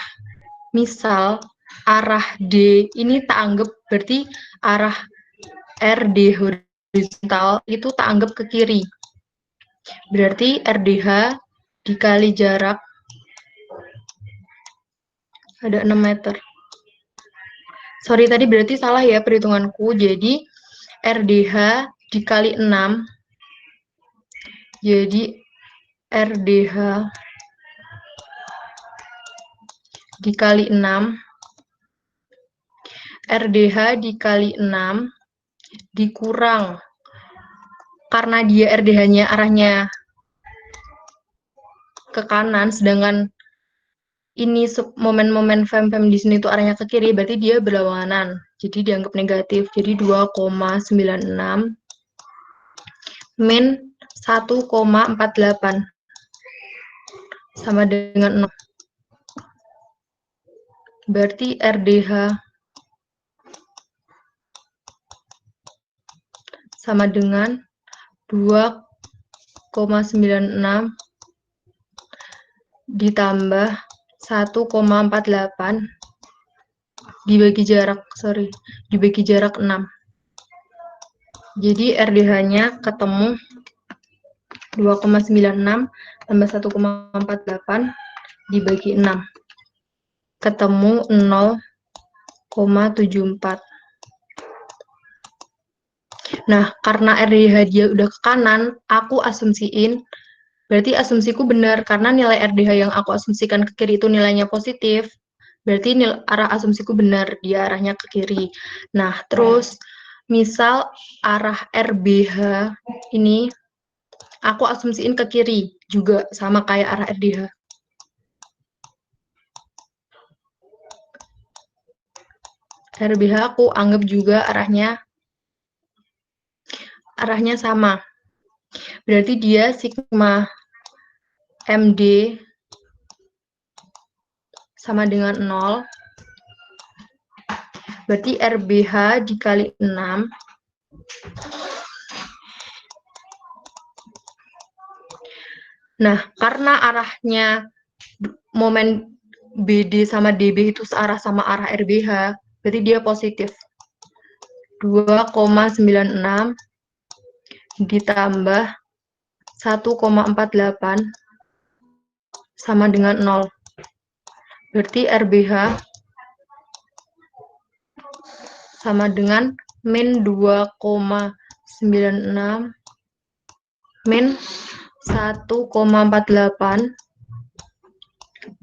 Misal arah D ini tak anggap, berarti arah RD horizontal itu tak anggap ke kiri. Berarti RDH dikali jarak ada 6 meter. Sorry, tadi berarti salah ya perhitunganku. Jadi RDH dikali 6. Jadi RDH dikali 6. RDH dikali 6 dikurang. Karena dia RDH-nya arahnya ke kanan, sedangkan ini momen-momen FEM di sini tuh arahnya ke kiri, berarti dia berlawanan. Jadi dianggap negatif. Jadi 2,96 min 1,48 sama dengan 0. Berarti RDH sama dengan 2,96 ditambah 1,48 dibagi jarak 6. Jadi RDH-nya ketemu 2,96 tambah 1,48 dibagi 6. Ketemu 0,74. Nah, karena RDH dia udah ke kanan, aku asumsiin, berarti asumsiku benar, karena nilai RDH yang aku asumsikan ke kiri itu nilainya positif, berarti arah asumsiku benar, dia arahnya ke kiri. Nah, terus misal arah RBH ini aku asumsiin ke kiri, juga sama kayak arah RDH. RBH aku anggap juga arahnya sama. Berarti dia sigma MD sama dengan 0. Berarti RBH dikali 6. Nah, karena arahnya momen BD sama DB itu searah sama arah RBH, berarti dia positif. 2,96 ditambah 1,48 sama dengan 0. Berarti RBH sama dengan min 2,96 min 1,48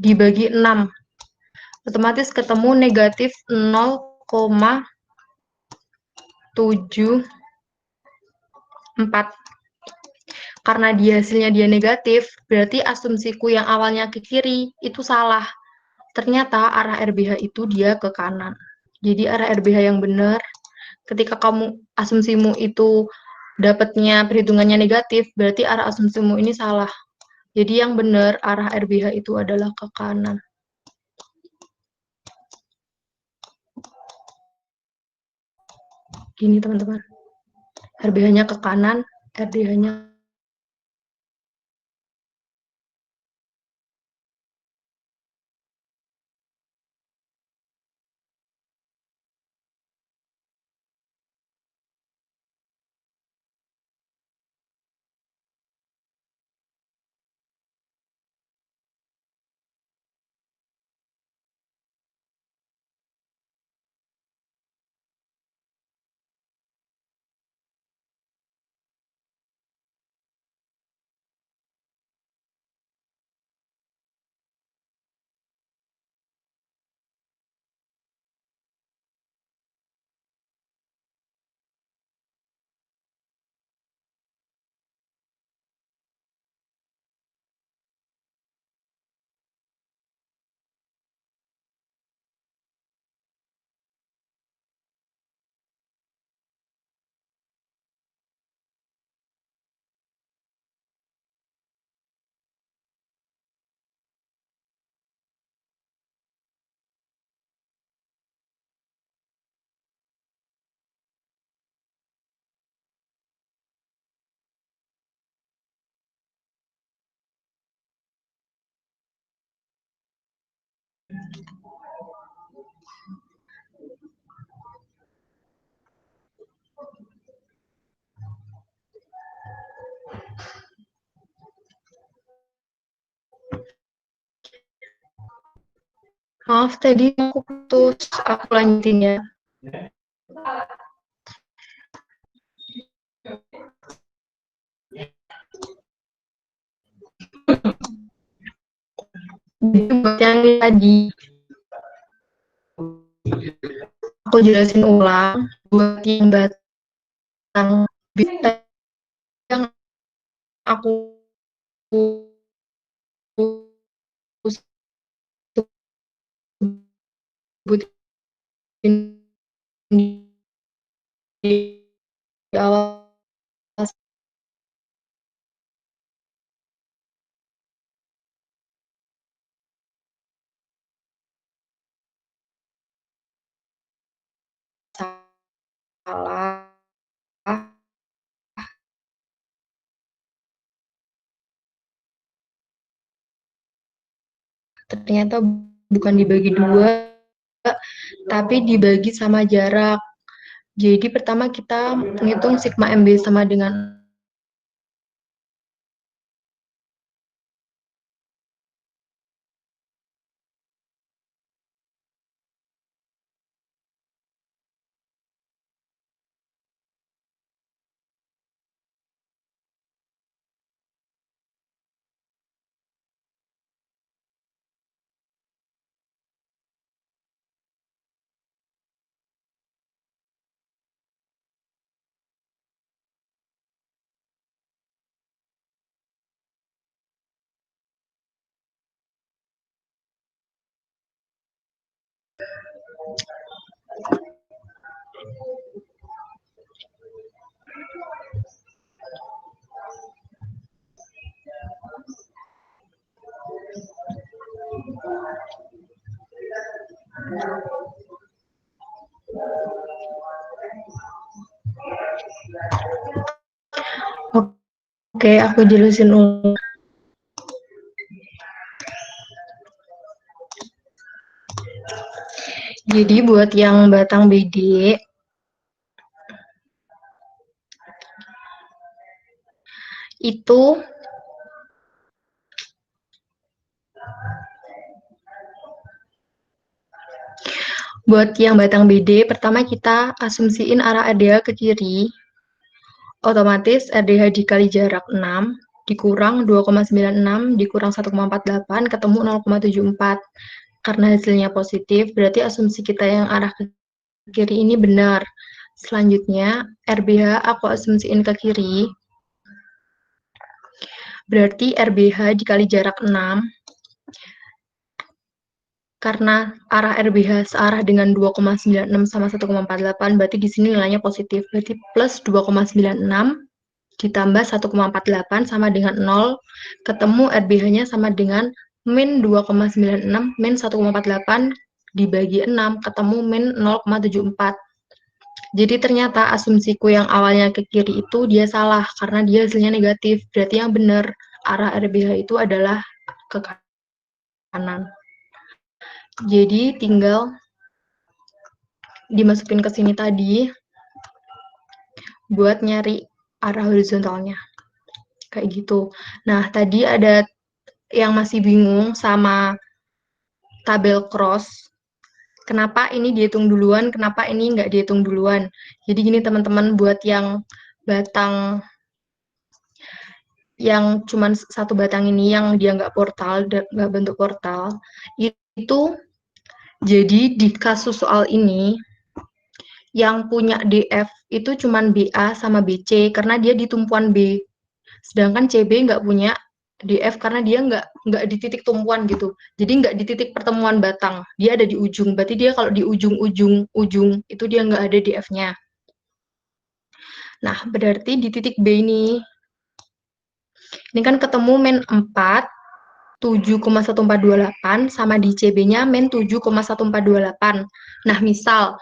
dibagi 6. Otomatis ketemu negatif 0,74. Karena hasilnya dia negatif, berarti asumsiku yang awalnya ke kiri itu salah. Ternyata arah RBH itu dia ke kanan. Jadi arah RBH yang benar, ketika kamu asumsimu itu dapatnya perhitungannya negatif, berarti arah asumsimu ini salah. Jadi yang benar arah RBH itu adalah ke kanan. Gini teman-teman. RBH-nya ke kanan, RDH-nya maaf tadi aku putus, aku lanjutin ya. Buat yang tadi aku jelasin ulang, buat yang batang yang aku sebutin di awal salah, ternyata bukan dibagi 2, tapi dibagi sama jarak. Jadi pertama kita menghitung sigma MB sama dengan Oke, aku jelasin ulang. Jadi buat yang batang BD, itu buat yang batang BD, pertama kita asumsiin arah ADH ke kiri, otomatis RDH dikali jarak 6, dikurang 2,96, dikurang 1,48, ketemu 0,74. Karena hasilnya positif, berarti asumsi kita yang arah ke kiri ini benar. Selanjutnya, RBH aku asumsiin ke kiri, berarti RBH dikali jarak 6, karena arah RBH searah dengan 2,96 sama 1,48, berarti di sini nilainya positif. Berarti plus 2,96 ditambah 1,48 sama dengan 0, ketemu RBH-nya sama dengan min 2,96 min 1,48 dibagi 6, ketemu min 0,74. Jadi ternyata asumsiku yang awalnya ke kiri itu dia salah, karena dia hasilnya negatif. Berarti yang benar arah RBH itu adalah ke kanan. Jadi tinggal dimasukin ke sini tadi buat nyari arah horizontalnya. Kayak gitu. Nah, tadi ada yang masih bingung sama tabel cross. Kenapa ini dihitung duluan, kenapa ini nggak dihitung duluan. Jadi gini teman-teman, buat yang batang yang cuman satu batang ini yang dia nggak portal, nggak bentuk portal, itu jadi di kasus soal ini yang punya DF itu cuman BA sama BC karena dia di tumpuan B, sedangkan CB nggak punya DF karena dia nggak di titik tumpuan gitu, jadi nggak di titik pertemuan batang, dia ada di ujung, berarti dia kalau di ujung itu dia nggak ada DF-nya. Nah, berarti di titik B ini kan ketemu min 4, 7,1428 sama di CB-nya min 7,1428. Nah, misal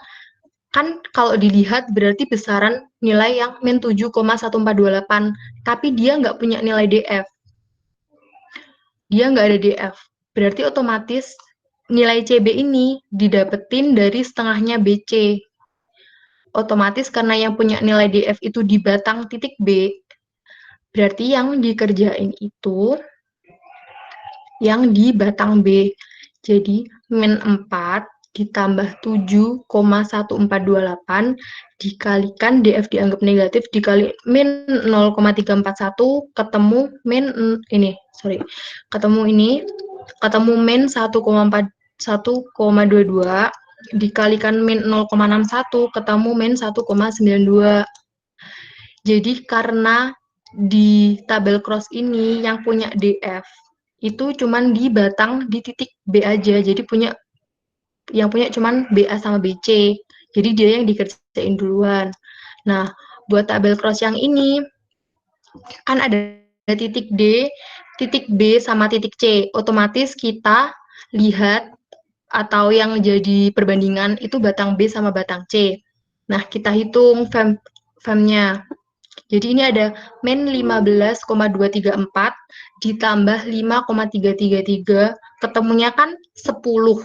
kan kalau dilihat berarti besaran nilai yang min 7,1428, tapi dia nggak punya nilai DF. Dia nggak ada DF. Berarti otomatis nilai CB ini didapetin dari setengahnya BC. Otomatis karena yang punya nilai DF itu di batang titik B, berarti yang dikerjain itu yang di batang B. Jadi min 4 ditambah 7,1428 dikalikan DF dianggap negatif dikali min 0,341 ketemu min ketemu min 1,22 dikalikan min 0,61 ketemu min 1,92. Jadi karena di tabel cross ini yang punya DF itu cuman di batang di titik B aja, jadi yang punya cuman BA sama BC, jadi dia yang dikerjain duluan. Nah, buat tabel cross yang ini kan ada titik D, titik B sama titik C, otomatis kita lihat atau yang jadi perbandingan itu batang B sama batang C. Nah, kita hitung FEM-nya. Jadi ini ada min 15,234 ditambah 5,333, ketemunya kan 10.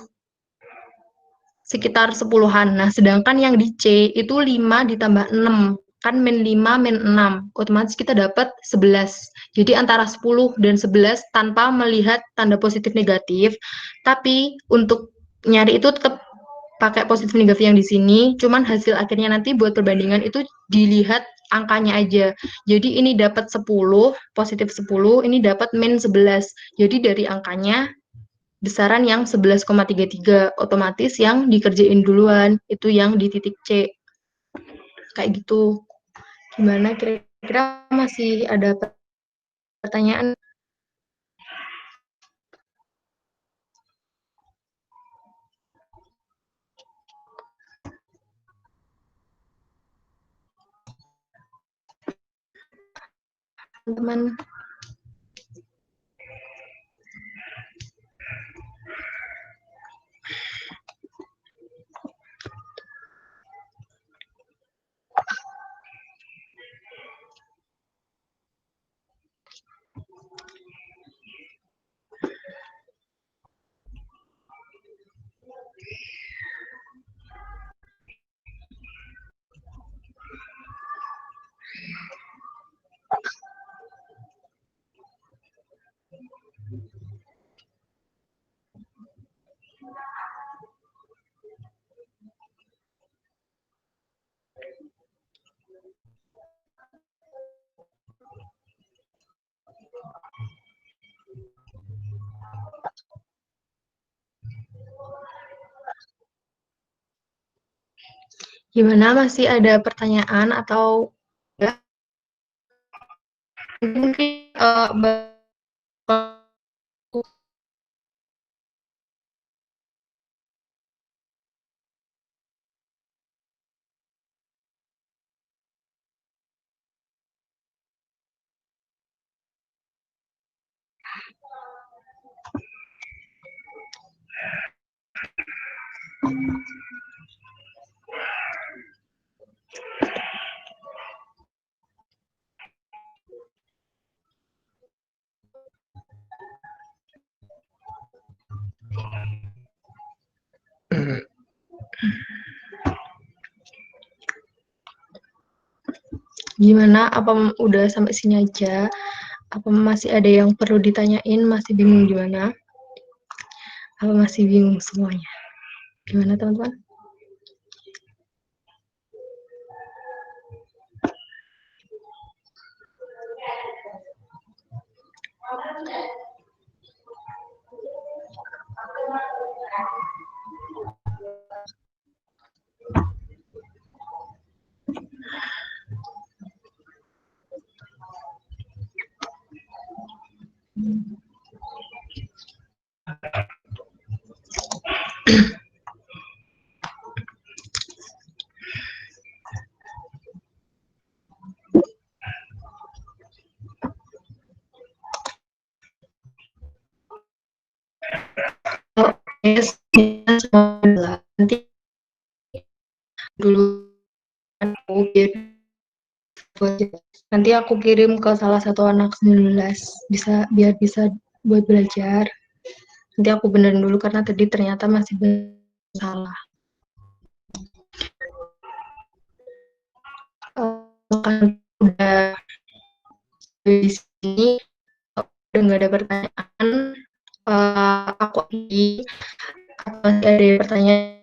Sekitar 10-an. Nah, sedangkan yang di C itu 5 ditambah 6. Kan min 5, min 6. Otomatis kita dapat 11. Jadi antara 10 dan 11 tanpa melihat tanda positif negatif. Tapi untuk nyari itu tetap pakai positif negatif yang di sini, cuman hasil akhirnya nanti buat perbandingan itu dilihat angkanya aja. Jadi ini dapat 10, positif 10, ini dapat min 11. Jadi dari angkanya besaran yang 11,33, otomatis yang dikerjain duluan itu yang di titik C. Kayak gitu. Gimana kira-kira masih ada pertanyaan? teman-teman. Gimana, masih ada pertanyaan atau ya? Mungkin gimana? Apa udah sampai sini aja? Apa masih ada yang perlu ditanyain? Masih bingung gimana? Apa masih bingung semuanya? Gimana, teman-teman? Nanti dulu nanti aku kirim ke salah satu anak 19 biar bisa buat belajar. Nanti aku benerin dulu karena tadi ternyata masih salah. Udah di sini udah nggak ada pertanyaan. Aku lagi masih ada pertanyaan.